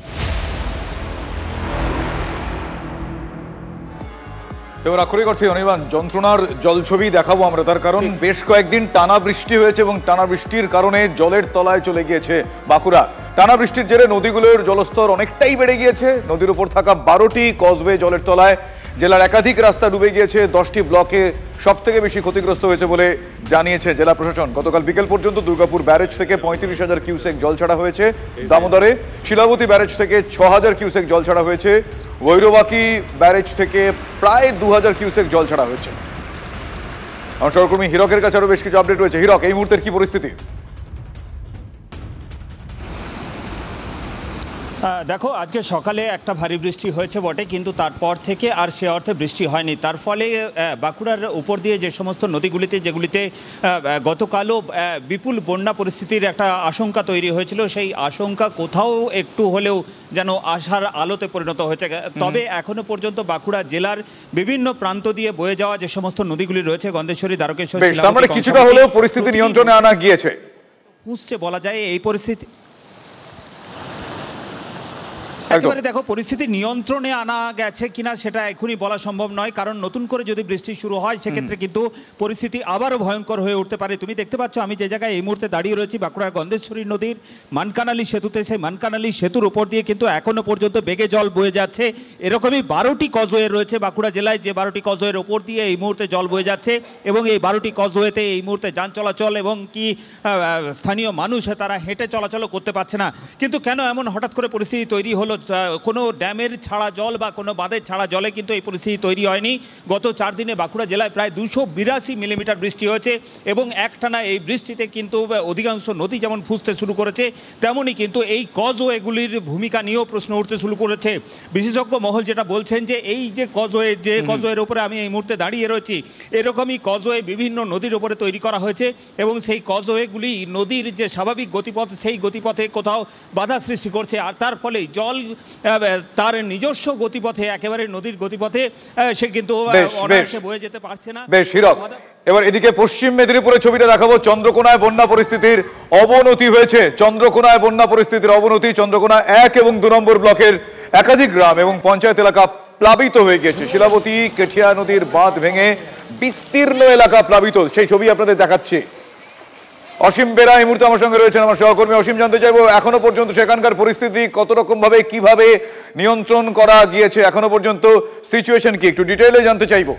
এবার আক্ষরিক অর্থে অনির্বাণ যন্ত্রণার জলছবি দেখাবো আমরা, তার কারণ বেশ কয়েকদিন টানা বৃষ্টি হয়েছে এবং টানা বৃষ্টির কারণে জলের তলায় চলে গিয়েছে বাঁকুড়া। টানা বৃষ্টির জেরে নদীগুলোর জলস্তর অনেকটাই বেড়ে গিয়েছে। নদীর উপর থাকা 12টি কজওয়ে জলের তলায়। জেলার একাধিক রাস্তা ডুবে গিয়েছে। 10টি ব্লকে সবথেকে বেশি ক্ষতিগ্রস্ত হয়েছে বলে জানিয়েছে জেলা প্রশাসন। গতকাল বিকেল পর্যন্ত দুর্গাপুর ব্যারেজ থেকে 35,000 কিউসেক জল ছাড়া হয়েছে দামোদরে। শিলাবতী ব্যারেজ থেকে 6,000 কিউসেক জল ছাড়া হয়েছে। ভৈরবাকি ব্যারেজ থেকে প্রায় 2,000 কিউসেক জল ছাড়া হয়েছে। আমার সহকর্মী হিরকের কাছে আরও বেশ কিছু আপডেট রয়েছে। হিরক, এই মুহূর্তের কি পরিস্থিতি? দেখো, আজকে সকালে একটা ভারী বৃষ্টি হয়েছে বটে, কিন্তু তারপর থেকে আর সে অর্থে বৃষ্টি হয়নি। তার ফলে বাঁকুড়ার উপর দিয়ে যে সমস্ত নদীগুলিতে যেগুলিতে গতকালও বিপুল বন্যা পরিস্থিতির একটা আশঙ্কা তৈরি হয়েছিল, সেই আশঙ্কা কোথাও একটু হলেও যেন আশার আলোতে পরিণত হয়েছে। তবে এখনো পর্যন্ত বাঁকুড়া জেলার বিভিন্ন প্রান্ত দিয়ে বয়ে যাওয়া যে সমস্ত নদীগুলি রয়েছে, গন্ধেশ্বরী, দ্বারকেশ্বরী, কিছুটা হলেও পরিস্থিতি নিয়ন্ত্রণে আনা গিয়েছে, পুষছে বলা যায় এই পরিস্থিতি। একেবারে দেখো, পরিস্থিতি নিয়ন্ত্রণে আনা গেছে কিনা সেটা এখনই বলা সম্ভব নয়, কারণ নতুন করে যদি বৃষ্টি শুরু হয় সেক্ষেত্রে কিন্তু পরিস্থিতি আবারও ভয়ঙ্কর হয়ে উঠতে পারে। তুমি দেখতে পাচ্ছ আমি যে জায়গায় এই মুহূর্তে দাঁড়িয়ে রয়েছি বাঁকুড়ার গন্ধেশ্বরী নদীর মানকানালি সেতুতে। সেই মানকানালি সেতুর উপর দিয়ে কিন্তু এখনো পর্যন্ত বেগে জল বয়ে যাচ্ছে। এরকমই 12টি কজওয়ে রয়েছে বাঁকুড়া জেলায়, যে 12টি কজওয়ের ওপর দিয়ে এই মুহূর্তে জল বয়ে যাচ্ছে এবং এই 12টি কজওয়েতে এই মুহূর্তে যান চলাচল এবং কি স্থানীয় মানুষ তারা হেঁটে চলাচল করতে পারছে না। কিন্তু কেন এমন হঠাৎ করে পরিস্থিতি তৈরি হলো? কোনো ড্যামের ছাড়া জল বা কোনো বাঁধের ছাড়া জলে কিন্তু এই পরিস্থিতি তৈরি হয়নি। গত 4 দিনে বাঁকুড়া জেলায় প্রায় 282 মিলিমিটার বৃষ্টি হয়েছে এবং একটানা এই বৃষ্টিতে কিন্তু অধিকাংশ নদী যেমন ফুসতে শুরু করেছে, তেমনই কিন্তু এই কজওয়েগুলির ভূমিকা নিয়েও প্রশ্ন উঠতে শুরু করেছে। বিশেষজ্ঞ মহল যেটা বলছেন যে এই যে কজওয়ের উপরে আমি এই মুহূর্তে দাঁড়িয়ে রয়েছি, এরকমই কজওয়ে বিভিন্ন নদীর উপরে তৈরি করা হয়েছে এবং সেই কজওয়েগুলি নদীর যে স্বাভাবিক গতিপথ সেই গতিপথে কোথাও বাধা সৃষ্টি করছে, আর তার ফলে জল তার নিজস্ব গতিপথে, একেবারে নদীর গতিপথে সে কিন্তু বয়ে যেতে পারছে না। বেশ হিরক, এবার এদিকে পশ্চিম মেদিনীপুরের ছবিটা দেখাবো। চন্দ্রকোনায় বন্যা পরিস্থিতির অবনতি হয়েছে। চন্দ্রকোনায় বন্যা পরিস্থিতির অবনতি। চন্দ্রকোনা 1 এবং 2 নম্বর ব্লকের একাধিক গ্রাম এবং পঞ্চায়েত এলাকা প্লাবিত হয়ে গেছে। শিলাবতী কেঠিয়া নদীর বাঁধ ভেঙে বিস্তীর্ণ এলাকা প্লাবিত, সেই ছবি আপনাদের দেখাচ্ছি। অসীম বেরা এই মুহূর্তে আমার সঙ্গে রয়েছেন, আমার সহকর্মী। অসীম, জানতে চাইবো এখনো পর্যন্ত সেখানকার পরিস্থিতি কত রকম ভাবে কিভাবে নিয়ন্ত্রণ করা গিয়েছে, এখনো পর্যন্ত সিচুয়েশন কি, একটু ডিটেইলে জানতে চাইবো।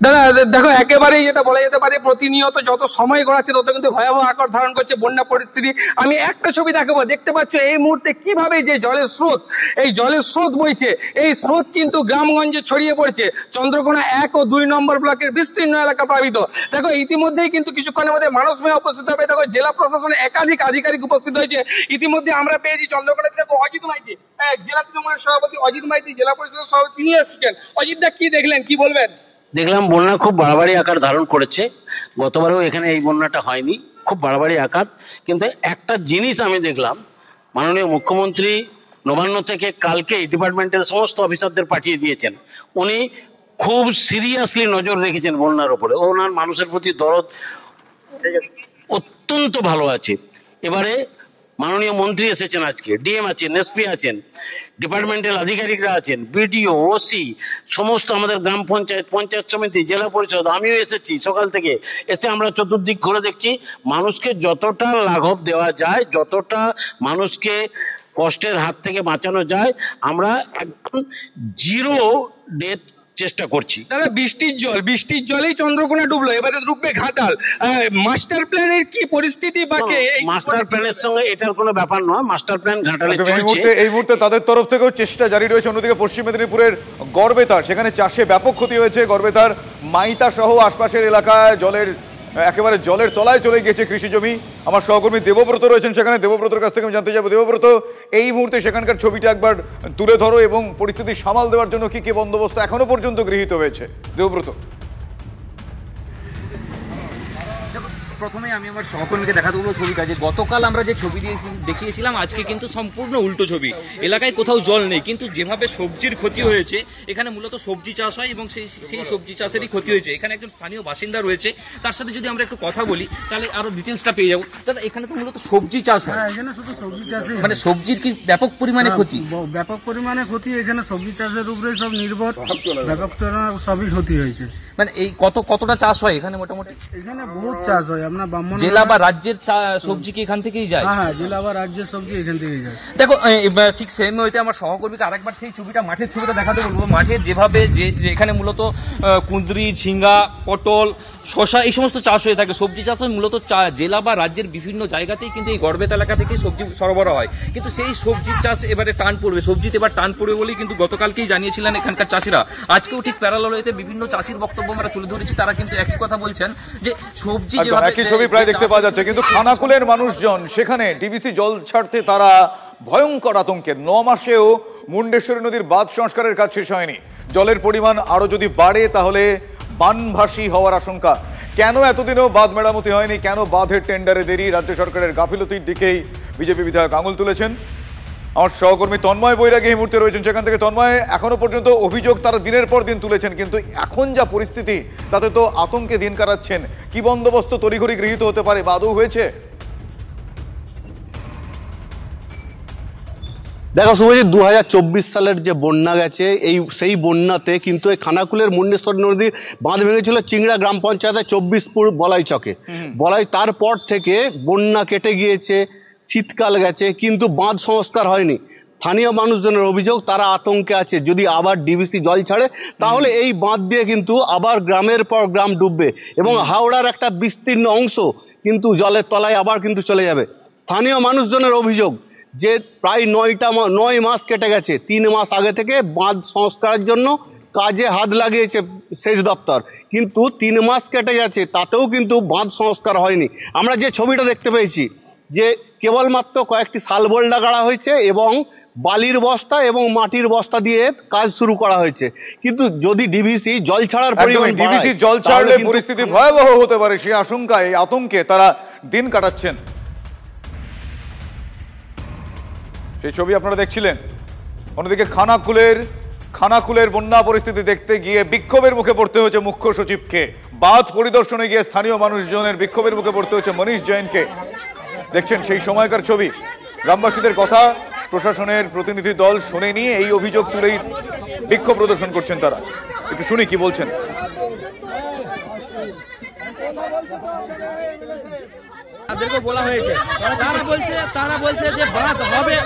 দাদা দেখো, একেবারেই যেটা বলা যেতে পারে প্রতিনিয়ত যত সময় গড়াচ্ছে তত কিন্তু ভয়াবহ আকার ধারণ করছে বন্যা পরিস্থিতি। আমি একটা ছবি দেখাবো, দেখতে পাচ্ছ এই মুহূর্তে কিভাবে যে জলের স্রোত, এই জলের স্রোত বইছে, এই স্রোত কিন্তু গ্রামগঞ্জে ছড়িয়ে পড়ছে। চন্দ্রকোনা 1 ও 2 নম্বর ব্লকের বিস্তীর্ণ এলাকা প্লাবিত। দেখো ইতিমধ্যেই কিন্তু কিছুক্ষণের মধ্যে মানুষ মেয়ে উপস্থিত হবে। দেখো জেলা প্রশাসনের একাধিক আধিকারিক উপস্থিত হয়েছে। ইতিমধ্যে আমরা পেয়েছি চন্দ্রকোনা থেকে অজিত মাইতি, জেলা তৃণমূলের সভাপতি অজিত মাইতি, জেলা পরিষদের সভাপতি তিনি এসেছেন। অজিত দা কি দেখলেন, কি বলবেন? দেখলাম বন্যা খুব বাড়াবাড়ি আকার ধারণ করেছে। গতবারেও এখানে এই বন্যাটা হয়নি, খুব বাড়াবাড়ি আকার। কিন্তু একটা জিনিস আমি দেখলাম, মাননীয় মুখ্যমন্ত্রী নবান্ন থেকে কালকে ডিপার্টমেন্টের সমস্ত অফিসারদের পাঠিয়ে দিয়েছেন। উনি খুব সিরিয়াসলি নজর রেখেছেন বন্যার উপরে। ওনার মানুষের প্রতি দরদ অত্যন্ত ভালো আছে। এবারে মাননীয় মন্ত্রী এসেছেন, আজকে ডিএম আছেন, এসপি আছেন, ডিপার্টমেন্টাল আধিকারিকরা আছেন, বিডিও, ওসি, সমস্ত আমাদের গ্রাম পঞ্চায়েত, পঞ্চায়েত সমিতি, জেলা পরিষদ, আমিও এসেছি সকাল থেকে। এসে আমরা চতুর্দিক ঘুরে দেখছি মানুষকে যতটা লাঘব দেওয়া যায়, যতটা মানুষকে কষ্টের হাত থেকে বাঁচানো যায়, আমরা একদম জিরো ডেথ চেষ্টা করছি। দাদা বৃষ্টির জলেই চন্দ্রকোনা ডুবলো, এবারে ডুববে ঘাটাল। মাস্টার প্ল্যানের কি পরিস্থিতি? বাকি মাস্টার প্ল্যানের সঙ্গে এটার কোনো ব্যাপার নয়, মাস্টার প্ল্যান ঘাটালে চলছে। এই মুহূর্তে তাদের তরফ থেকেও চেষ্টা জারি রয়েছে। অন্যদিকে পশ্চিম মেদিনীপুরের গড়বেতার, সেখানে চাষে ব্যাপক ক্ষতি হয়েছে। গড়বেতার মাইতা সহ আশপাশের এলাকায় একেবারে জলের তলায় চলে গিয়েছে কৃষি জমি। আমার সহকর্মী দেবব্রত রয়েছেন সেখানে। দেবব্রতর কাছ থেকে আমি জানতে যাবো, দেবব্রত এই মুহূর্তে সেখানকার ছবিটা একবার তুলে ধরো এবং পরিস্থিতি সামাল দেওয়ার জন্য কি কি বন্দোবস্ত এখনো পর্যন্ত গৃহীত হয়েছে। দেবব্রত। প্রথমে আমি আমার সহকর্মীকে দেখাতে বলবো ছবিটা, যে গতকাল আমরা যে ছবি দেখিয়েছিলাম আজকে কিন্তু সম্পূর্ণ উল্টো ছবি। এলাকায় কোথাও জল নেই, কিন্তু যেভাবে সবজির ক্ষতি হয়েছে, এখানে মূলত সবজি চাষ হয় এবং সেই সবজি চাষেরই ক্ষতি হয়েছে। এখানে একজন স্থানীয় বাসিন্দা রয়েছে, তার সাথে যদি আমরা একটু কথা বলি তাহলে আরো ডিটেলসটা পেয়ে যাবো। দাদা এখানে তো মূলত সবজি চাষ হয়? এখানে শুধু সবজি চাষে, মানে সবজির কি ব্যাপক পরিমাণে ক্ষতি? ব্যাপক পরিমাণে ক্ষতি, এখানে সবজি চাষের উপরে সব নির্ভর, ব্যাপক সবই ক্ষতি হয়েছে। মানে এই কতটা চাষ হয় এখানে? মোটামুটি এখানে বহুত চাষ হয়। আপনার ব্রাহ্মণ জেলা বা রাজ্যের সবজি কি এখান থেকেই যায়? হ্যাঁ, জেলা বা রাজ্যের সবজি এখান থেকেই যায়। দেখো ঠিক সেম হইতে আমার সহকর্মীকে আরেকবার সেই ছবিটা, মাঠের ছবিটা দেখাতে বলবো। মাঠে যেভাবে এখানে মূলত কুঁদরি, ঝিঙ্গা, পটল, শশা এই সমস্ত চাষ হয়ে থাকে। সবজি চাষ হয় মূলত জেলা বা রাজ্যের বিভিন্ন জায়গাতেই, কিন্তু এই গড়বেত এলাকা থেকে সবজি সরবরাহ হয়। কিন্তু সেই সবজির চাষ এবারে টান পড়বে, সবজিতে এবার টান পড়বে বলেই কিন্তু গতকালকেই জানিয়েছিলেন এখানকার চাষিরা। আজকেও ঠিক প্যারালাল হইতে বিভিন্ন চাষির বক্তব্য আমরা তুলে ধরেছি। তারা কিন্তু একই কথা বলছেন যে সবজি যেভাবে একই ছবি প্রায় দেখতে পাওয়া যাচ্ছে। কিন্তু খানাকুলের মানুষজন সেখানে ডিভিসি জল ছাড়তে তারা ভয়ঙ্কর আতঙ্কে। 9 মাসেও মুন্ডেশ্বরী নদীর বাঁধ সংস্কারের কাজ শেষ হয়নি। জলের পরিমাণ আরো যদি বাড়ে তাহলে বানভাসী হওয়ার আশঙ্কা। কেন এতদিনও বাঁধ মেরামতি হয়নি, কেন বাঁধের টেন্ডারে দেরি, রাজ্য সরকারের গাফিলতির দিকেই বিজেপি বিধায়ক আঙুল তুলেছেন। আমার সহকর্মী তন্ময় বৈরাগী এই মুহূর্তে রয়েছেন সেখান থেকে। তন্ময়, এখনো পর্যন্ত অভিযোগ তারা দিনের পর দিন তুলেছেন, কিন্তু এখন যা পরিস্থিতি তাতে তো আতঙ্কে দিন কাটাচ্ছেন। কি বন্দোবস্ত তড়িঘড়ি গৃহীত হতে পারে বা আদৌ হয়েছে? দেখো শুভজিৎ, 2024 সালের যে বন্যা গেছে, সেই বন্যাতে কিন্তু এই খানাকুলের মুন্ডেশ্বরী নদীর বাঁধ ভেঙেছিল চিংড়া গ্রাম পঞ্চায়েতের 24পুর বলাই চকে। বলাই তারপর থেকে বন্যা কেটে গিয়েছে, শীতকাল গেছে, কিন্তু বাঁধ সংস্কার হয়নি। স্থানীয় মানুষজনের অভিযোগ, তারা আতঙ্কে আছে, যদি আবার ডিভিসি জল ছাড়ে তাহলে এই বাঁধ দিয়ে কিন্তু আবার গ্রামের পর গ্রাম ডুববে এবং হাওড়ার একটা বিস্তীর্ণ অংশ কিন্তু জলের তলায় আবার কিন্তু চলে যাবে। স্থানীয় মানুষজনের অভিযোগ যে প্রায় 9 মাস কেটে গেছে, 3 মাস আগে থেকে বাঁধ সংস্কারের জন্য কাজে হাত লাগিয়েছে সেচ দপ্তর, কিন্তু 3 মাস কেটে গেছে, তাতেও কিন্তু বাঁধ সংস্কার হয়নি। আমরা যে ছবিটা দেখতে পেয়েছি যে কেবলমাত্র কয়েকটি শালবোল্ডা গাড়া হয়েছে এবং বালির বস্তা এবং মাটির বস্তা দিয়ে কাজ শুরু করা হয়েছে। কিন্তু যদি ডিভিসি জল ছাড়ার পরিমাণ ডিভিসি জল ছাড়লে পরিস্থিতি ভয়াবহ হতে পারে, সেই আশঙ্কায়, এই আতঙ্কে তারা দিন কাটাচ্ছেন। সেই ছবি আপনারা দেখছিলেন। অন্যদিকে খানাকুলের বন্যা পরিস্থিতি দেখতে গিয়ে বিক্ষোভের মুখে পড়তে হয়েছে মুখ্য সচিবকে। বাঁধ পরিদর্শনে গিয়ে স্থানীয় মানুষজনের বিক্ষোভের মুখে পড়তে হয়েছে মনীষ জৈনকে। দেখছেন সেই সময়কার ছবি। গ্রামবাসীদের কথা প্রশাসনের প্রতিনিধি দল শোনেনি, এই অভিযোগ তুলেই বিক্ষোভ প্রদর্শন করছেন তারা। একটু শুনি কি বলছেন। তাদেরকে বলা হয়েছে, তারা বলছে যে বাঁধ হবে,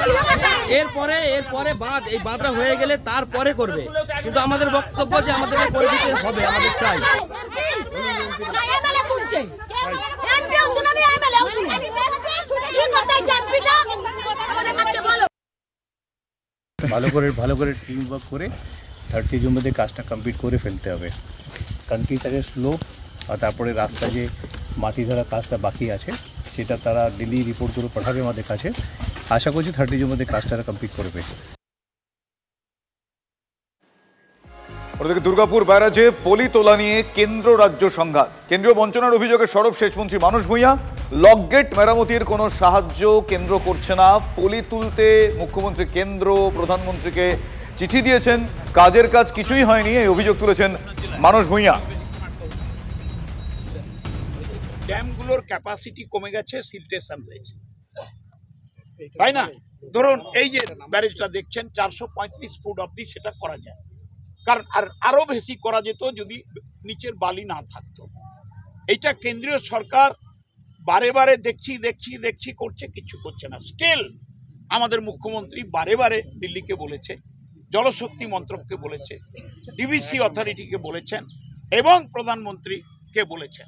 এরপরে বাঁধ, এই বাঁধটা হয়ে গেলে তারপরে করবে, কিন্তু আমাদের বক্তব্য যে আমাদের করে দিতে হবে, আমাদের চাই। ভালো করে টিম ওয়ার্ক করে 30 জুন মধ্যে কাজটা কমপ্লিট করে ফেলতে হবে। কনক্রিট আগে স্লোপ আর তারপরে রাস্তা যে মাটি ধরা কাজটা বাকি আছে সেটা তারা ডেলি রিপোর্টগুলো পাঠাবে আমাদের কাছে। আশা করছি 30 জুন মধ্যে কাজটা কমপ্লিট করবে। ওদিকে দুর্গাপুর ব্যারাজে পলি তোলা নিয়ে কেন্দ্র রাজ্য সংঘাত। কেন্দ্রীয় বঞ্চনার অভিযোগে সরব সেচমন্ত্রী মানুষ ভূঁইয়া। লকগেট মেরামতির কোনো সাহায্য কেন্দ্র করছে না। পলি তুলতে মুখ্যমন্ত্রী কেন্দ্র প্রধানমন্ত্রীকে চিঠি দিয়েছেন, কাজের কাজ কিছুই হয়নি, এই অভিযোগ তুলেছেন মানুষ ভূঁইয়া। ড্যামগুলোর ক্যাপাসিটি কমে গেছে, সিলটেশন হয়েছে, তাই না? ধরুন এই যে ব্যারেজটা দেখছেন 435 ফুট অব্দি সেটা করা যায়, কারণ আরো বেশি করা যেত যদি নিচের বালি না থাকতো। এইটা কেন্দ্রীয় সরকার বারে বারে দেখছি করছে, কিছু করছে না। স্টিল আমাদের মুখ্যমন্ত্রী বারে বারে দিল্লিকে বলেছে, জলশক্তি মন্ত্রককে বলেছে, ডিভিসি অথরিটিকে বলেছেন এবং প্রধানমন্ত্রীকে বলেছেন।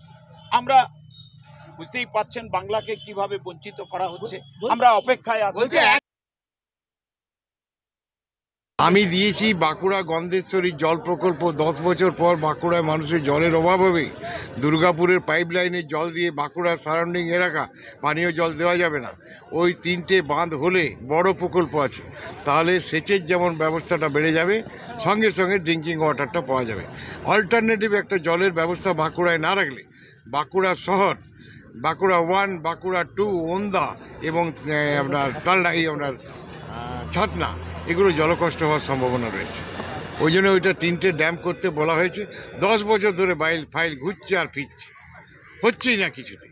আমরা বুঝতেই পাচ্ছেন বাংলাকে কিভাবে বঞ্চিত করা হচ্ছে, আমরা অপেক্ষায় আছি। আমি দিয়েছি বাঁকুড়া গন্ধেশ্বরী জল প্রকল্প, 10 বছর পর বাঁকুড়ায় মানুষের জলের অভাব হবে। দুর্গাপুরের পাইপলাইনের জল দিয়ে বাঁকুড়ার সারাউন্ডিং এলাকা পানীয় জল দেওয়া যাবে না। ওই 3টে বাঁধ হলে বড় প্রকল্প আছে, তাহলে সেচের যেমন ব্যবস্থাটা বেড়ে যাবে, সঙ্গে সঙ্গে ড্রিঙ্কিং ওয়াটারটা পাওয়া যাবে। অল্টারনেটিভ একটা জলের ব্যবস্থা বাঁকুড়ায় না রাখলে বাঁকুড়া শহর, বাঁকুড়া 1, বাঁকুড়া 2, ওন্দা এবং আপনার তালডাহি, আপনার ছাতনা, এগুলো জলকষ্ট হওয়ার সম্ভাবনা রয়েছে। ওই জন্য ওইটা 3টে ড্যাম করতে বলা হয়েছে। 10 বছর ধরে ফাইল ঘুরছে আর ফিরছে, হচ্ছেই না কিছুতে।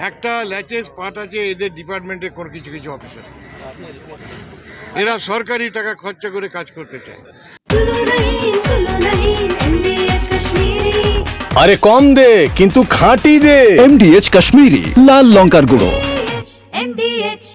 একটা ল্যাচেস পার্ট আছে এদের ডিপার্টমেন্টের কোনো কিছু অফিসার, এরা সরকারি টাকা খরচা করে কাজ করতে চায়। আরে কম দে কিন্তু খাঁটি দে। MDH কাশ্মীরি লাল লঙ্কার গুঁড়ো। MDH